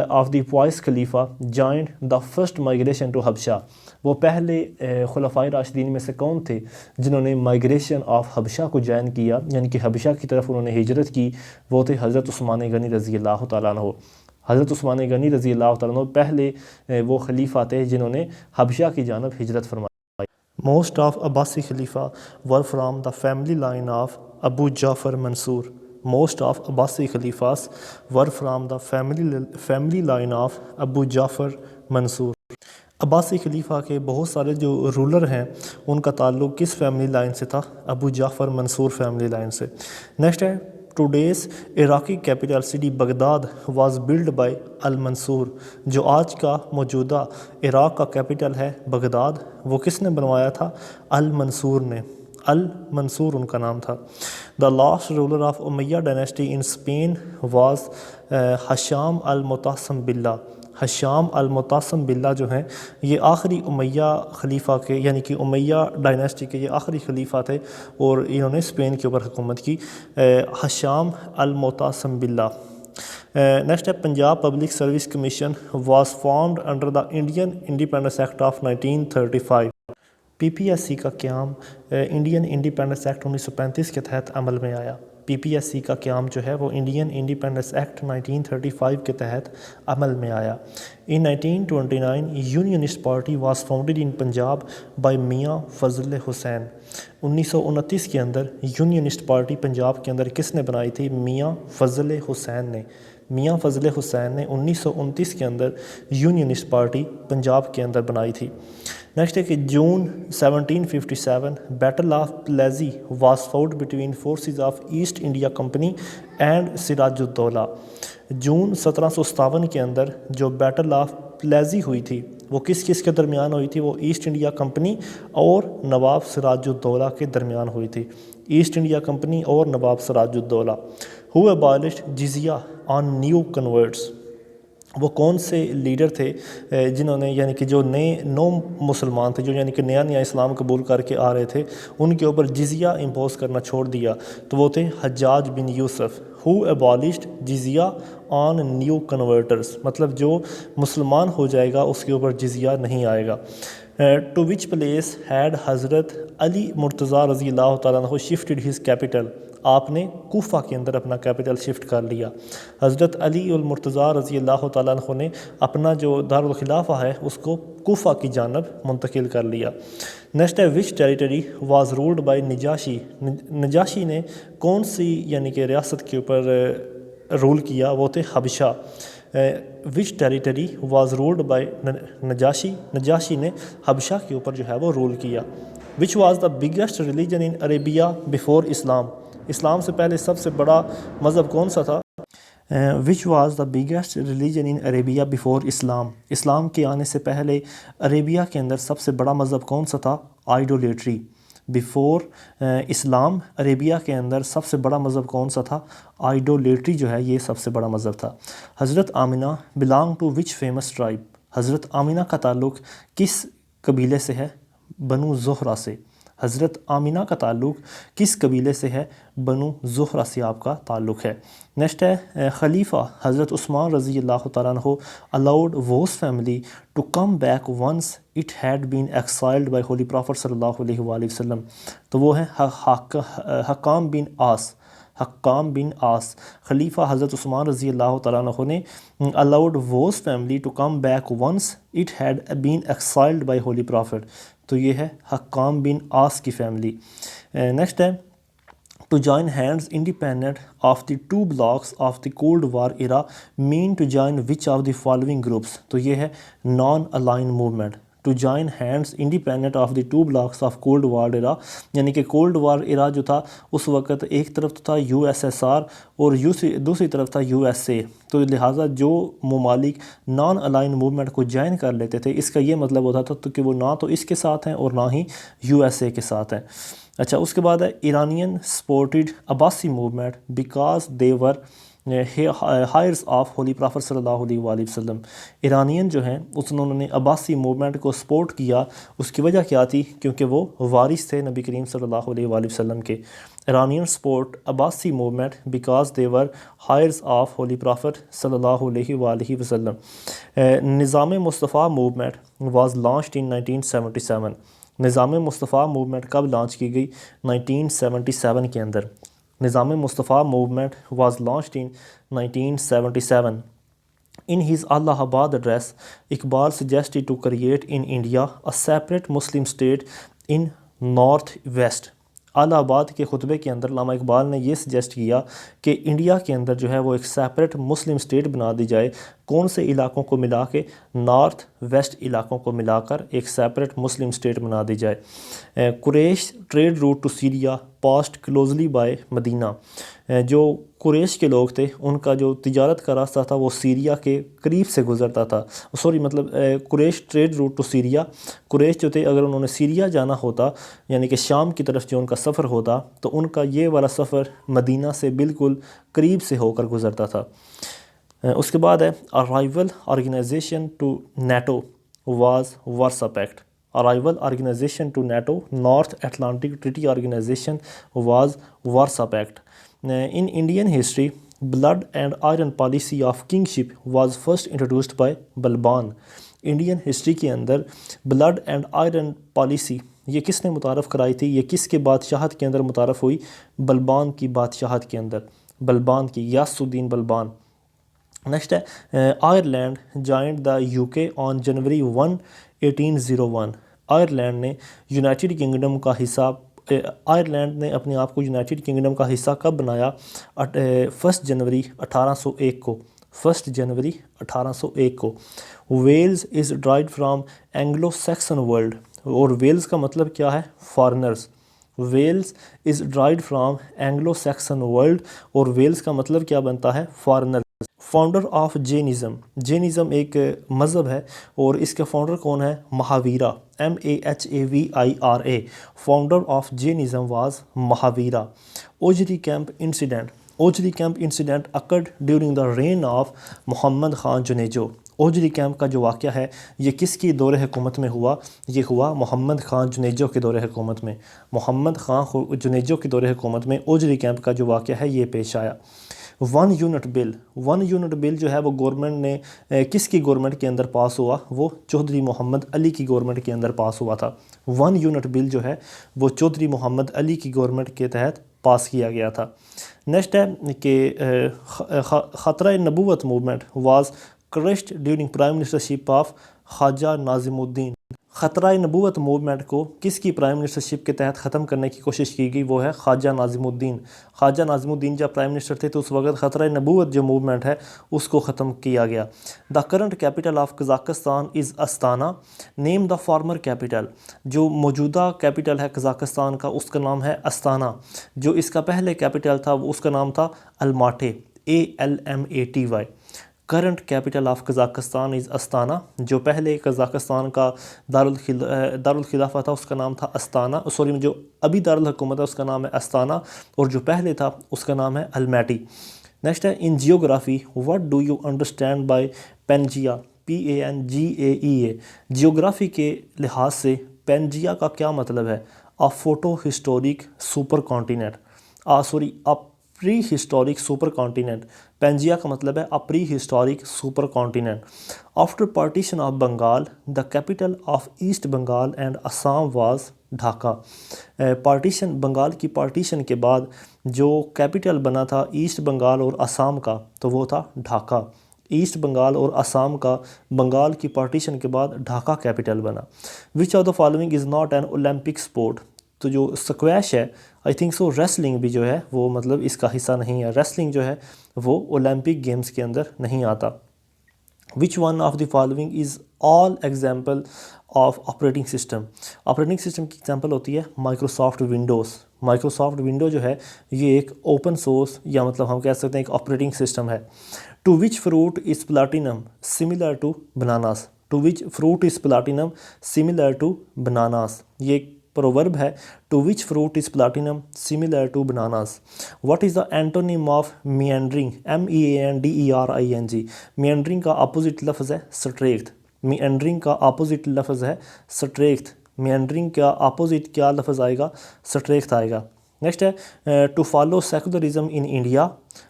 of the vice خلیفہ joined the first migration to حبشہ. وہ پہلے خلفائے راشدین میں سے کون تھے جنہوں نے مائگریشن آف حبشہ کو جوائن کیا یعنی کہ حبشہ کی طرف انہوں نے ہجرت کی؟ وہ تھے حضرت عثمان غنی رضی اللہ تعالیٰ عنہ. حضرت عثمان غنی رضی اللہ تعالیٰ عنہ پہلے وہ خلیفہ تھے جنہوں نے حبشہ کی جانب ہجرت فرمائی. موسٹ آف عباسی خلیفہ were from the family line of Abu Jafar Mansur. Most of Abbasi خلیفاس were from the family line of Abu Jafar Mansur. عباسی خلیفہ کے بہت سارے جو رولر ہیں ان کا تعلق کس فیملی لائن سے تھا؟ Abu Jafar Mansur family line سے. نیکسٹ ہے today's Iraqi capital city Baghdad was built by al Mansur. جو آج کا موجودہ عراق کا کیپٹل ہے بغداد، وہ کس نے بنوایا تھا؟ المنصور نے. المنصور ان کا نام تھا. The last ruler of Umayya dynasty in Spain was Hisham al Mutasim Billah. Hisham al Mutasim باللہ جو ہیں یہ آخری امیہ خلیفہ کے یعنی کہ امیہ ڈائنیسٹی کے یہ آخری خلیفہ تھے اور انہوں نے اسپین کے اوپر حکومت کی. ہشام المعتصم باللہ. نیکسٹ ہے Punjab public service commission was formed under the Indian independence act of 1935. P P S C کا قیام انڈین انڈیپینڈنس ایکٹ 1935 کے تحت عمل میں آیا. پی پی ایس سی کا قیام جو ہے وہ انڈین انڈیپینڈنس ایکٹ 1935 کے تحت عمل میں آیا. ان 1929 Unionist party was founded in Punjab by میاں فضل حسین. 1929 کے اندر یونینسٹ پارٹی پنجاب کے اندر کس نے بنائی تھی؟ میاں فضل حسین نے. میاں فضل حسین نے 1929 کے اندر یونینسٹ پارٹی پنجاب کے اندر بنائی تھی. نیکسٹ ہے کہ June 1757 battle of Plassey was fought between forces of East India Company and Siraj Uddaula. جون 1757 کے اندر جو بیٹل آف پلیزی ہوئی تھی وہ کس کس کے درمیان ہوئی تھی؟ وہ ایسٹ انڈیا کمپنی اور نواب سراج الدولہ کے درمیان ہوئی تھی. ایسٹ انڈیا کمپنی اور نواب سراج الدولہ. ہو ابالشڈ جزیہ آن نیو کنورٹس. وہ کون سے لیڈر تھے جنہوں نے یعنی کہ جو نو مسلمان تھے جو یعنی کہ نیا اسلام قبول کر کے آ رہے تھے ان کے اوپر جزیہ امپوز کرنا چھوڑ دیا؟ تو وہ تھے حجاج بن یوسف. ہو ابالشڈ جزیہ آن نیو کنورٹرز مطلب جو مسلمان ہو جائے گا اس کے اوپر جزیہ نہیں آئے گا. ٹو وچ پلیس ہیڈ حضرت علی مرتضیٰ رضی اللہ تعالیٰ عنہ شفٹڈ ہز کیپٹل. آپ نے کوفہ کے اندر اپنا کیپٹل شفٹ کر لیا. حضرت علی المرتضیٰ رضی اللہ تعالیٰ عنہ نے اپنا جو دارالخلافہ ہے اس کو کوفہ کی جانب منتقل کر لیا. نیکسٹ ہے وچ territory was ruled by Najashi. نجاشی نے کون سی یعنی کہ ریاست کے اوپر رول کیا؟ وہ تھے حبشہ. Which territory was ruled by Najashi. نجاشی نے حبشہ کے اوپر جو ہے وہ رول کیا. Which was the biggest religion in Arabia before Islam. اسلام سے پہلے سب سے بڑا مذہب کون سا تھا؟ Which was the biggest religion in Arabia before Islam. اسلام کے آنے سے پہلے عربیہ کے اندر سب سے بڑا مذہب کون سا تھا؟ آئیڈولیٹری. بیفور اسلام عربیہ کے اندر سب سے بڑا مذہب کون سا تھا؟ آئیڈولیٹری جو ہے یہ سب سے بڑا مذہب تھا. حضرت Amina belong to which famous tribe. حضرت آمنہ کا تعلق کس قبیلے سے ہے؟ بنو زہرہ سے. حضرت آمینہ کا تعلق کس قبیلے سے ہے؟ بنو زہرہ سے آپ کا تعلق ہے. نیکسٹ ہے خلیفہ حضرت عثمان رضی اللہ تعالیٰ عنہ allowed Vos family to come back once it had been exiled by Holy Prophet صلی اللہ علیہ وآلہ وسلم. تو وہ ہے حکام بن آس. خلیفہ حضرت عثمان رضی اللہ تعالیٰ عنہ نے allowed Vos family to come back once it had been exiled by Holy Prophet. تو یہ ہے حکام بن آس کی فیملی. نیکسٹ ہے to join hands independent of the two blocks of the Cold War era mean to join which of the following groups. تو یہ ہے non-aligned movement. to join hands independent of the two blocks of Cold War era یعنی کہ Cold War era جو تھا اس وقت ایک طرف تھا USSR اور دوسری طرف تھا USA. تو لہٰذا جو ممالک نان الائن موومنٹ کو جوائن کر لیتے تھے اس کا یہ مطلب ہوتا تھا کہ وہ نہ تو اس کے ساتھ ہیں اور نہ ہی USA کے ساتھ ہیں. اچھا اس کے بعد ہے Iranian supported Abbasi movement because they were hires of holy profit صلی اللہ علیہ وآلہ وسلم. ایرانین جو ہیں انہوں نے عباسی موومنٹ کو سپورٹ کیا. اس کی وجہ کیا تھی؟ کیونکہ وہ وارث تھے نبی کریم صلی اللہ علیہ وآلہ وسلم کے. Iranian support Abbasi movement because they were hires of holy profit صلی اللہ علیہ وآلہ وسلم. نظام Mustafa movement was launched in 1977. نظام مصطفیٰ موومنٹ کب لانچ کی گئی؟ 1977 کے اندر. Nizam Mustafa movement was launched in 1977. In his Allahabad address, Iqbal suggested to create in India a separate Muslim state in North West. الہ آباد کے خطبے کے اندر علامہ اقبال نے یہ سجیسٹ کیا کہ انڈیا کے اندر جو ہے وہ ایک سیپریٹ مسلم اسٹیٹ بنا دی جائے. کون سے علاقوں کو ملا کے؟ نارتھ ویسٹ علاقوں کو ملا کر ایک سیپریٹ مسلم اسٹیٹ بنا دی جائے. Quraysh trade route to Syria passed closely by Medina. جو قریش کے لوگ تھے ان کا جو تجارت کا راستہ تھا وہ سیریا کے قریب سے گزرتا تھا. قریش ٹریڈ روٹ ٹو سیریا. قریش جو تھے اگر انہوں نے سیریا جانا ہوتا یعنی کہ شام کی طرف جو ان کا سفر ہوتا تو ان کا یہ والا سفر مدینہ سے بالکل قریب سے ہو کر گزرتا تھا. اس کے بعد ہے arrival organization to NATO was Warsaw pact. Arrival organization to NATO North Atlantic Treaty Organization was Warsaw Pact. In Indian history, blood and iron policy of kingship was first introduced by Balban. Indian history کے اندر بلڈ اینڈ آئرن پالیسی یہ کس نے متعارف کرائی تھی؟ یہ کس کے بادشاہت کے اندر متعارف ہوئی؟ بلبان کی بادشاہت کے اندر. بلبان کی، یاس الدین بلبان. نیکسٹ ہے آئرلینڈ جوائنڈ دا UK آن جنوری 1 1801. آئرلینڈ نے یونائٹڈ کنگڈم کا حصہ آئرلینڈ نے اپنے آپ کو یونائٹڈ کنگڈم کا حصہ کب بنایا؟ 1 جنوری 1801 کو. 1 جنوری 1801 کو. Wales is derived from Anglo Saxon word. اور ویلز کا مطلب کیا ہے؟ Foreigners. Wales is derived from Anglo Saxon word اور ویلز کا مطلب کیا بنتا ہے؟ Foreigner. Founder of Jainism. Jainism ایک مذہب ہے اور اس کے فاؤنڈر کون ہے؟ Mahavira. MAHAVIRA. Founder of Jainism was Mahavira. Ojhri camp incident. Ojhri camp incident occurred during the reign of Muhammad Khan Junejo. Ojhri camp کا جو واقعہ ہے یہ کس کی دور حکومت میں ہوا؟ یہ ہوا محمد خان جنیجو کے دور حکومت میں. محمد خان جنیجو کے دور حکومت میں اوجری کیمپ کا جو واقعہ ہے یہ پیش آیا. 1 یونٹ بل. 1 یونٹ بل جو ہے وہ گورنمنٹ نے کس کی گورنمنٹ کے اندر پاس ہوا؟ وہ چودھری محمد علی کی گورنمنٹ کے اندر پاس ہوا تھا. 1 یونٹ بل جو ہے وہ چودھری محمد علی کی گورنمنٹ کے تحت پاس کیا گیا تھا. نیکسٹ ہے کہ خطرہ نبوت movement was crushed during prime ministership of خواجہ ناظم الدین. خطرہ نبوت موومنٹ کو کس کی پرائم منسٹرشپ کے تحت ختم کرنے کی کوشش کی گئی؟ وہ ہے خواجہ ناظم الدین. خواجہ ناظم الدین جب پرائم منسٹر تھے تو اس وقت خطرہ نبوت جو موومنٹ ہے اس کو ختم کیا گیا. The current capital of Kazakhstan is Astana. Name the former capital. جو موجودہ کیپٹل ہے قزاقستان کا اس کا نام ہے استانا. جو اس کا پہلے کیپٹل تھا اس کا نام تھا Almaty. ALMATY. Current capital of Kazakhstan is Astana. جو پہلے قزاقستان کا دارالخلافہ تھا اس کا نام تھا استانا. جو ابھی دارالحکومت ہے اس کا نام ہے استانا اور جو پہلے تھا اس کا نام ہے المیٹی. نیکسٹ ہے in geography what do you understand by Pangaea. PANGAEA. Geography کے لحاظ سے پینجیا کا کیا مطلب ہے؟ Proto historic supercontinent, prehistoric supercontinent. Pangaea کا مطلب ہے prehistoric supercontinent. After partition of Bengal the capital of East Bengal and Assam was Dhaka. Bengal کی پارٹیشن کے بعد جو کیپٹل بنا تھا ایسٹ بنگال اور آسام کا تو وہ تھا ڈھاکہ. ایسٹ بنگال اور آسام کا بنگال کی پارٹیشن کے بعد ڈھاکہ کیپٹل بنا. وچ of the following is not an Olympic sport. تو جو اسکویش ہے آئی تھنک سو ریسلنگ بھی جو ہے وہ مطلب اس کا حصہ نہیں ہے. ریسلنگ جو ہے وہ اولمپک گیمز کے اندر نہیں آتا. وچ one of the following is all example of operating system. Operating system کی ایگزامپل ہوتی ہے مائکروسافٹ ونڈوز. مائکروسافٹ ونڈو جو ہے یہ ایک اوپن سورس یا مطلب ہم کہہ سکتے ہیں ایک آپریٹنگ سسٹم ہے. To which fruit is platinum similar to bananas. To which fruit is platinum similar to bananas. یہ ایک پروورب ہے. To which fruit is platinum similar to bananas. What is the antonym of meandering? MEANDERING. Meandering کا اپوزٹ لفظ ہے سٹریکت. میانڈرنگ کا اپوزٹ لفظ ہے سٹریکت. میانڈرنگ کا اپوزٹ کیا لفظ آئے گا؟ سٹریکت آئے گا. نیکسٹ ہے to follow secularism in India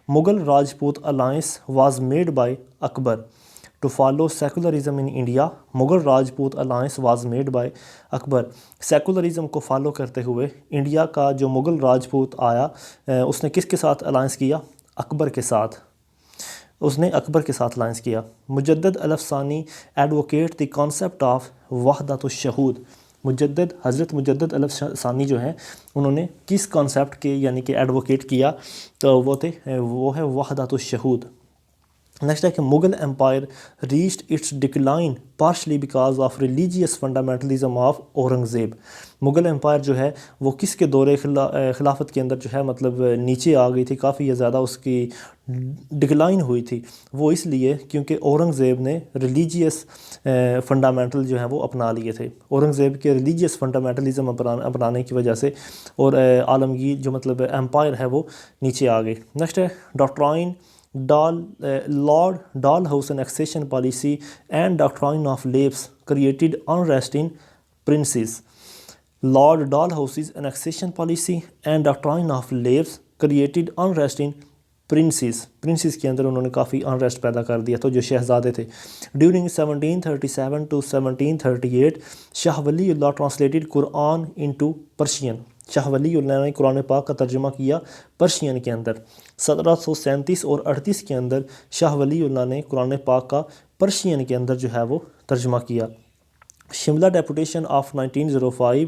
Mughal Rajput alliance was made by Akbar. To follow secularism in India Mughal Rajput alliance was made by Akbar. Secularism کو فالو کرتے ہوئے انڈیا کا جو مغل راجپوت آیا اس نے کس کے ساتھ الائنس کیا؟ اکبر کے ساتھ. اس نے اکبر کے ساتھ الائنس کیا. مجدد الف ثانی ایڈوکیٹ دی کانسیپٹ آف وحدت الشہود. حضرت مجدد الف ثانی جو ہیں انہوں نے کس کانسیپٹ کے یعنی کہ ایڈوکیٹ کیا؟ تو وہ ہے وحدت الشہود. نیکسٹ ہے کہ Mughal empire reached its decline partially because of religious fundamentalism of Aurangzeb. Mughal empire جو ہے وہ کس کے دور خلافت کے اندر جو ہے مطلب نیچے آ گئی تھی، کافی زیادہ اس کی ڈکلائن ہوئی تھی. وہ اس لیے کیونکہ اورنگزیب نے ریلیجیس فنڈامنٹل جو ہیں وہ اپنا لیے تھے. اورنگزیب کے ریلیجیس فنڈامنٹلزم اپنانے کی وجہ سے اور عالمگیر جو مطلب امپائر ہے وہ نیچے آ گئی. نیکسٹ ہے doctrine Lord Dalhousie annexation policy and doctrine of lapse created unrest in princes. Lord Dalhousie's annexation policy and doctrine of lapse created unrest in princes کے اندر انہوں نے کافی انریسٹ پیدا کر دیا تو جو شہزادے تھے. During 1737 to 1738 Shah Wali Allah translated Quran into Persian. Shah Wali اللہ نے قرآن پاک کا ترجمہ کیا پرشین کے اندر. 1737 اور 38 کے اندر شاہ ولی اللہ نے قرآن پاک کا پرشین کے اندر جو ہے وہ ترجمہ کیا. Shimla deputation of 1905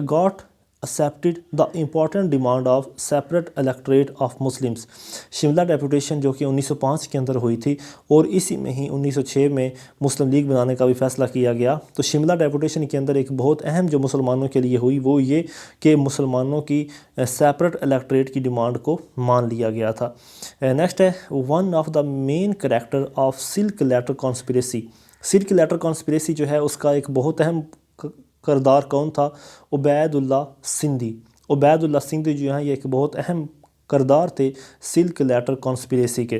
got accepted the important demand of separate electorate of Muslims. Shimla deputation جو کہ 1905 کے اندر ہوئی تھی اور اسی میں ہی 1906 میں مسلم لیگ بنانے کا بھی فیصلہ کیا گیا. تو شملہ ڈیپوٹیشن کے اندر ایک بہت اہم جو مسلمانوں کے لیے ہوئی وہ یہ کہ مسلمانوں کی سیپریٹ الیکٹریٹ کی ڈیمانڈ کو مان لیا گیا تھا. نیکسٹ ہے one of the main character of silk letter conspiracy. Silk letter conspiracy جو ہے اس کا ایک بہت اہم کردار کون تھا؟ عبید اللہ سندھی. عبید اللہ سندھی جو ہیں یہ ایک بہت اہم کردار تھے سلک لیٹر کانسپریسی کے.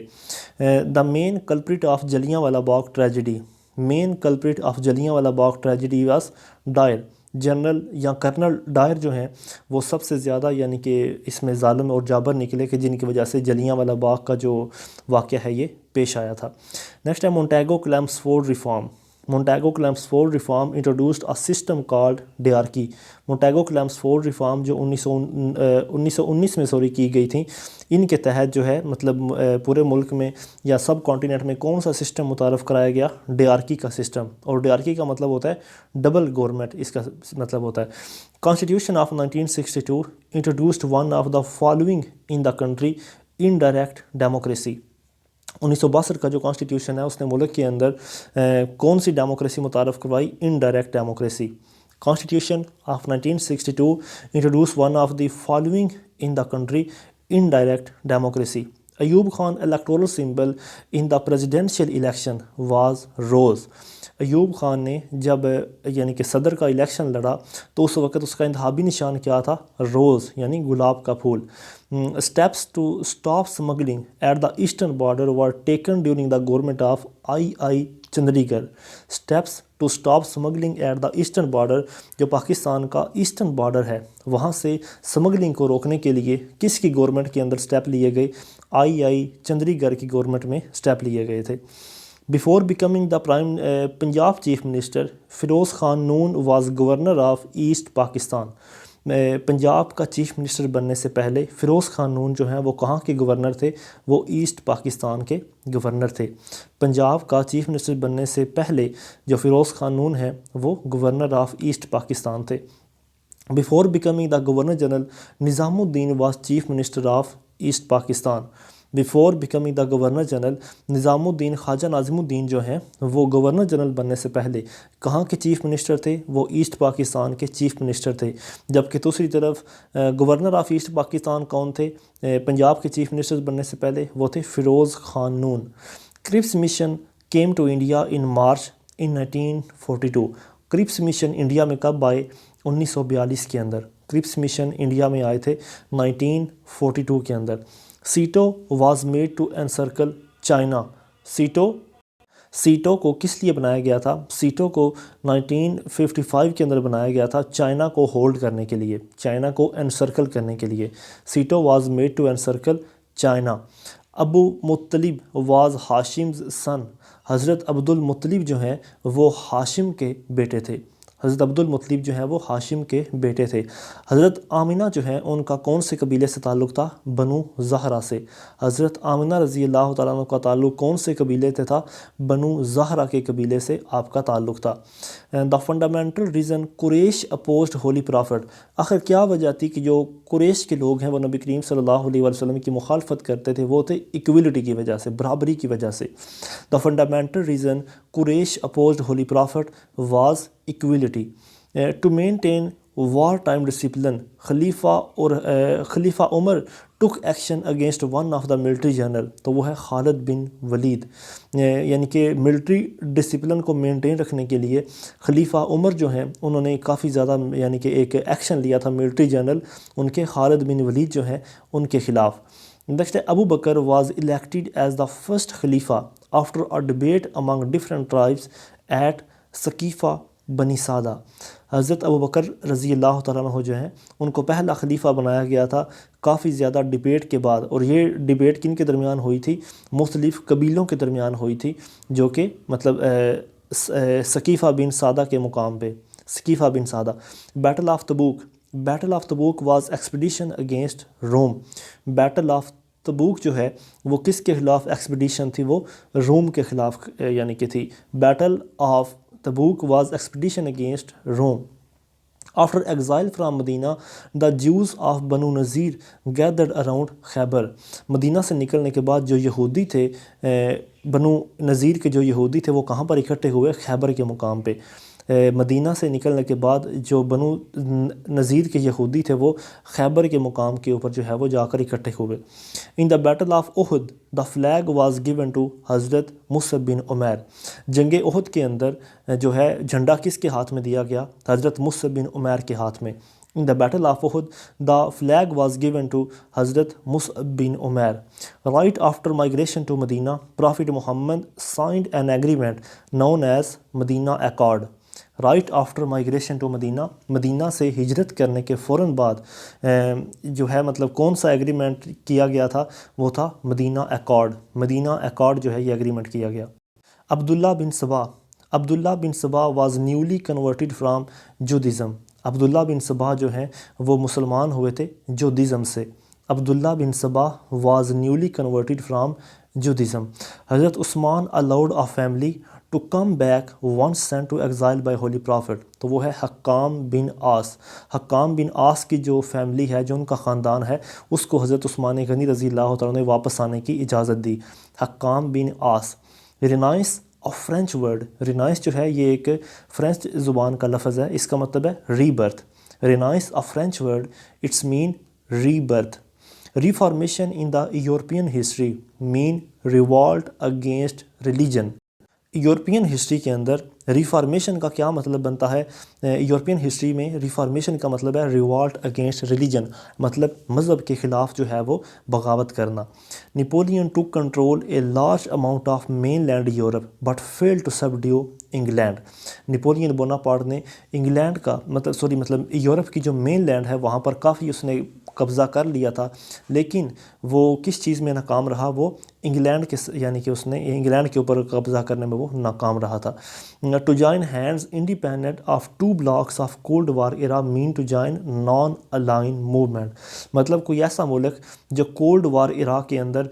دا مین کلپریٹ آف جلیاں والا باغ ٹریجڈی. مین کلپریٹ آف جلیاں والا باغ ٹریجڈی واز ڈائر. جنرل یا کرنل ڈائر جو ہیں وہ سب سے زیادہ یعنی کہ اس میں ظالم اور جابر نکلے کہ جن کی وجہ سے جلیاں والا باغ کا جو واقعہ ہے یہ پیش آیا تھا. نیکسٹ ہے Montagu Chelmsford reform. Montagu Chelmsford reform introduced a system called dyarchy. Montagu Chelmsford reform جو 1919 میں کی گئی تھیں ان کے تحت جو ہے مطلب پورے ملک میں یا سب کانٹیننٹ میں کون سا سسٹم متعارف کرایا گیا؟ ڈیارکی کا سسٹم. اور ڈیارکی کا مطلب ہوتا ہے ڈبل گورنمنٹ اس کا مطلب ہوتا ہے. Constitution of 1962 introduced one of the following in the country indirect democracy. 1962 کا جو کانسٹیٹیوشن ہے اس نے ملک کے اندر کون سی ڈیموکریسی متعارف کروائی؟ Indirect democracy. Constitution of 1962 introduced one of the following in the country indirect democracy. Ayub Khan electoral symbol in the presidential election was rose. Ayub Khan نے جب یعنی کہ صدر کا الیکشن لڑا تو اس وقت اس کا انتخابی نشان کیا تھا؟ روز یعنی گلاب کا پھول. Steps to stop smuggling at the eastern border were taken during the government of I Chundrigar. Steps to stop smuggling at the eastern border. جو پاکستان کا ایسٹرن بارڈر ہے وہاں سے اسمگلنگ کو روکنے کے لیے کس کی گورنمنٹ کے اندر اسٹیپ لیے گئے؟ آئی چندی گڑھ کی گورنمنٹ میں اسٹیپ لیے گئے تھے. Before becoming the Punjab Chief Minister, Firoz Khan Noon was Governor of East Pakistan. Punjab کا چیف منسٹر بننے سے پہلے فیروز خان نون جو ہیں وہ کہاں کے گورنر تھے؟ وہ ایسٹ پاکستان کے گورنر تھے. پنجاب کا چیف منسٹر بننے سے پہلے جو فیروز خان نون ہیں وہ گورنر آف ایسٹ پاکستان تھے. Before becoming the Governor General, Nizamuddin was Chief Minister of East Pakistan. Before becoming the Governor General, نظام الدین خواجہ ناظم الدین جو ہیں وہ گورنر جنرل بننے سے پہلے کہاں کے چیف منسٹر تھے؟ وہ ایسٹ پاکستان کے چیف منسٹر تھے. جبکہ دوسری طرف گورنر آف ایسٹ پاکستان کون تھے پنجاب کے چیف منسٹر بننے سے پہلے؟ وہ تھے Feroz Khan Noon. Cripps mission came to India in March in 1942. Cripps mission India میں کب آئے؟ 1942 کے اندر. کرپس مشن انڈیا میں آئے تھے 1942 کے اندر. SEATO was made to encircle China. SEATO کو کس لیے بنایا گیا تھا؟ سیٹو کو 1955 کے اندر بنایا گیا تھا چائنا کو ہولڈ کرنے کے لیے، چائنا کو انسرکل کرنے کے لیے. SEATO was made to encircle China. Abu Muttalib was ہاشمز سن. حضرت عبد المطلب جو ہیں وہ ہاشم کے بیٹے تھے. حضرت عبد المطلب جو ہیں وہ ہاشم کے بیٹے تھے. حضرت آمنہ جو ہیں ان کا کون سے قبیلے سے تعلق تھا؟ بنو زہرہ سے. حضرت آمنہ رضی اللہ تعالیٰ عنہ کا تعلق کون سے قبیلے سے تھا؟ بنو زہرہ کے قبیلے سے آپ کا تعلق تھا. The fundamental reason Quraish opposed Holy Prophet. آخر کیا وجہ تھی کہ جو قریش کے لوگ ہیں وہ نبی کریم صلی اللہ علیہ وسلم کی مخالفت کرتے تھے؟ وہ تھے ایکویلٹی کی وجہ سے، برابری کی وجہ سے. The fundamental reason Quraish opposed Holy Prophet was equality. To maintain wartime discipline, خلیفہ عمر took action against one of the military general. تو وہ ہے خالد بن ولید. یعنی کہ ملٹری ڈسپلن کو مینٹین رکھنے کے لیے خلیفہ عمر جو ہیں انہوں نے کافی زیادہ یعنی کہ ایک ایکشن لیا تھا ملٹری جنرل ان کے خالد بن ولید جو ہیں ان کے خلاف. نیکسٹ ہے ابو بکر was elected as the first خلیفہ after a debate among different tribes at ثقیفہ بنی سادہ. حضرت ابو بکر رضی اللہ تعالیٰ عنہ جو ہیں ان کو پہلا خلیفہ بنایا گیا تھا کافی زیادہ ڈیبیٹ کے بعد. اور یہ ڈیبیٹ کن کے درمیان ہوئی تھی؟ مختلف قبیلوں کے درمیان ہوئی تھی، جو کہ مطلب ثقیفہ بن سادہ کے مقام پہ. Saqifah bin Saada. Battle of Tabuk. Battle of Tabuk was expedition against Rome. Battle of Tabuk جو ہے وہ کس کے خلاف ایکسپیڈیشن تھی؟ وہ روم کے خلاف یعنی کہ تھی. Battle of Tabuk was expedition against Rome. After exile from Medina, the Jews of Banu Nazir gathered around Khaybar. مدینہ سے نکلنے کے بعد جو یہودی تھے بنو نذیر کے جو یہودی تھے وہ کہاں پر اکٹھے ہوئے؟ خیبر کے مقام پہ. مدینہ سے نکلنے کے بعد جو بنو نذیر کے یہودی تھے وہ خیبر کے مقام کے اوپر جو ہے وہ جا کر اکٹھے ہوئے. In the battle of Uhud the flag was given to Hazrat Musab بن عمیر. جنگ احد کے اندر جو ہے جھنڈا کس کے ہاتھ میں دیا گیا؟ حضرت مصعب بن عمیر کے ہاتھ میں. In the battle of Uhud, the flag was given to Hazrat Mus'ab bin Umair. Right after migration to Medina, Prophet Muhammad signed an agreement known as Medina Accord. Right after migration to Medina. مدینہ سے ہجرت کرنے کے فوراً بعد جو ہے مطلب کون سا ایگریمنٹ کیا گیا تھا؟ وہ تھا مدینہ ایکارڈ. مدینہ ایکارڈ جو ہے یہ ایگریمنٹ کیا گیا. عبداللہ بن سبا. عبداللہ بن سبا واز نیولی کنورٹیڈ فرام جودھزم. عبداللہ بن سبا جو ہیں وہ مسلمان ہوئے تھے جودھزم سے. عبداللہ بن سبا واز نیولی کنورٹیڈ فرام جودھزم. حضرت عثمان allowed a family to come back once sent to exile by holy prophet. تو وہ ہے حکام بن آس. حکام بن آس کی جو فیملی ہے جو ان کا خاندان ہے اس کو حضرت عثمان غنی رضی اللہ تعالیٰ نے واپس آنے کی اجازت دی. حکام بن آس. رینائس آف فرینچ ورڈ. رینائس جو ہے یہ ایک فرینچ زبان کا لفظ ہے، اس کا مطلب ہے rebirth. Renaissance of French word its mean rebirth. Reformation in the European history mean revolt against religion. European history کے اندر ریفارمیشن کا کیا مطلب بنتا ہے؟ یورپین ہسٹری میں ریفارمیشن کا مطلب ہے ریوالٹ اگینسٹ ریلیجن، مطلب مذہب کے خلاف جو ہے وہ بغاوت کرنا۔ Napoleon to control a large amount of mainland Europe but fail to subdue England. Napoleon Bonaparte نے انگلینڈ کا مطلب یورپ کی جو مین لینڈ ہے وہاں پر کافی اس نے قبضہ کر لیا تھا، لیکن وہ کس چیز میں ناکام رہا؟ وہ انگلینڈ کے یعنی کہ اس نے انگلینڈ کے اوپر قبضہ کرنے میں وہ ناکام رہا تھا۔ To join hands independent of two blocks of cold war era mean to join non align movement, مطلب کوئی ایسا ملک جو کولڈ وار ایرا کے اندر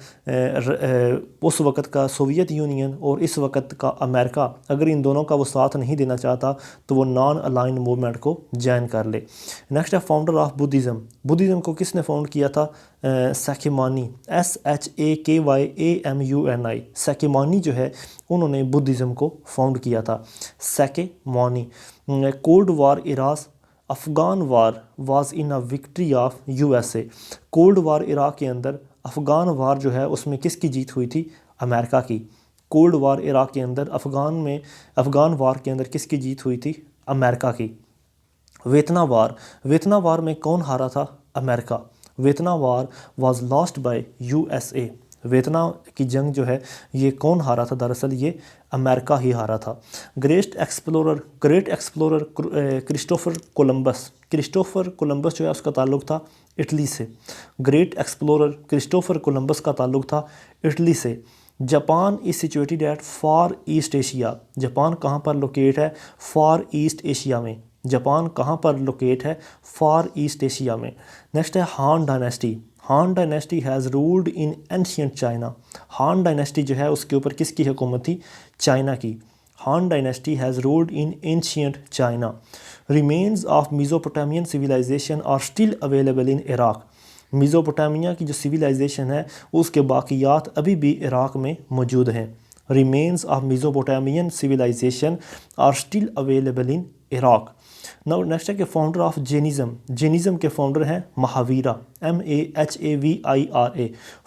اس وقت کا سوویت یونین اور اس وقت کا امریکہ اگر ان دونوں کا وہ ساتھ نہیں دینا چاہتا تو وہ نان الائن موومنٹ کو جوائن کر لے۔ نیکسٹ ہے فاؤنڈر آف بدھزم۔ بدھزم کو کس نے فاؤنڈ کیا تھا؟ سیکیمانی، SHAKYAMUNI، سیکیمانی جو ہے انہوں نے بدھزم کو فاؤنڈ کیا تھا۔ سیکیمانی۔ Cold war era's Afghan war was in a victory of USA۔ Cold war era کے اندر افغان وار جو ہے اس میں کس کی جیت ہوئی تھی؟ امریکہ کی۔ کولڈ وار ایرا کے اندر افغان وار کے اندر کس کی جیت ہوئی تھی؟ امریکہ کی۔ ویتنا وار میں کون ہارا تھا؟ امریکہ۔ Vietnam war was lost by USA۔ Vietnam کی جنگ جو ہے یہ کون ہارا تھا؟ دراصل یہ امریکہ ہی ہارا تھا۔ گریٹ ایکسپلورر کرسٹوفر کولمبس جو ہے اس کا تعلق تھا اٹلی سے۔ گریٹ ایکسپلورر کرسٹوفر کولمبس کا تعلق تھا اٹلی سے۔ Japan is situated at Far East Asia. Japan کہاں پر لوکیٹ ہے؟ فار ایسٹ ایشیا میں۔ جاپان کہاں پر لوکیٹ ہے؟ فار ایسٹ ایشیا میں۔ نیکسٹ ہے Han dynasty. Han dynasty has ruled in ancient China. Han dynasty جو ہے اس کے اوپر کس کی حکومت تھی؟ چائنا کی۔ Han dynasty has ruled in ancient China. Remains of Mesopotamian civilization are still available in Iraq. Mesopotamia کی جو سویلائزیشن ہے اس کے باقیات ابھی بھی عراق میں موجود ہیں۔ Remains of Mesopotamian civilization are still available in Iraq. Next ہے کہ فاؤنڈر آف جینزم۔ جینزم کے فاؤنڈر ہیں Mahavira, MAHAVIRA۔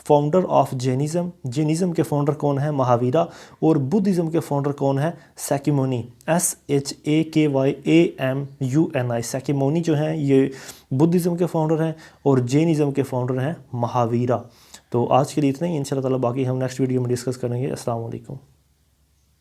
Founder of Jainism, Jainism کے فاؤنڈر کون ہیں؟ مہاویرا۔ اور بدھزم کے فاؤنڈر کون ہیں؟ سیکیمونی، SHAKYAMUNI۔ سیکیمونی جو ہیں یہ بدھزم کے فاؤنڈر ہیں اور جینزم کے فاؤنڈر ہیں مہاویرا۔ تو آج کے لیے اتنا ہی، انشاءاللہ تعالیٰ باقی ہم نیکسٹ ویڈیو میں ڈسکس کریں گے۔ السلام علیکم۔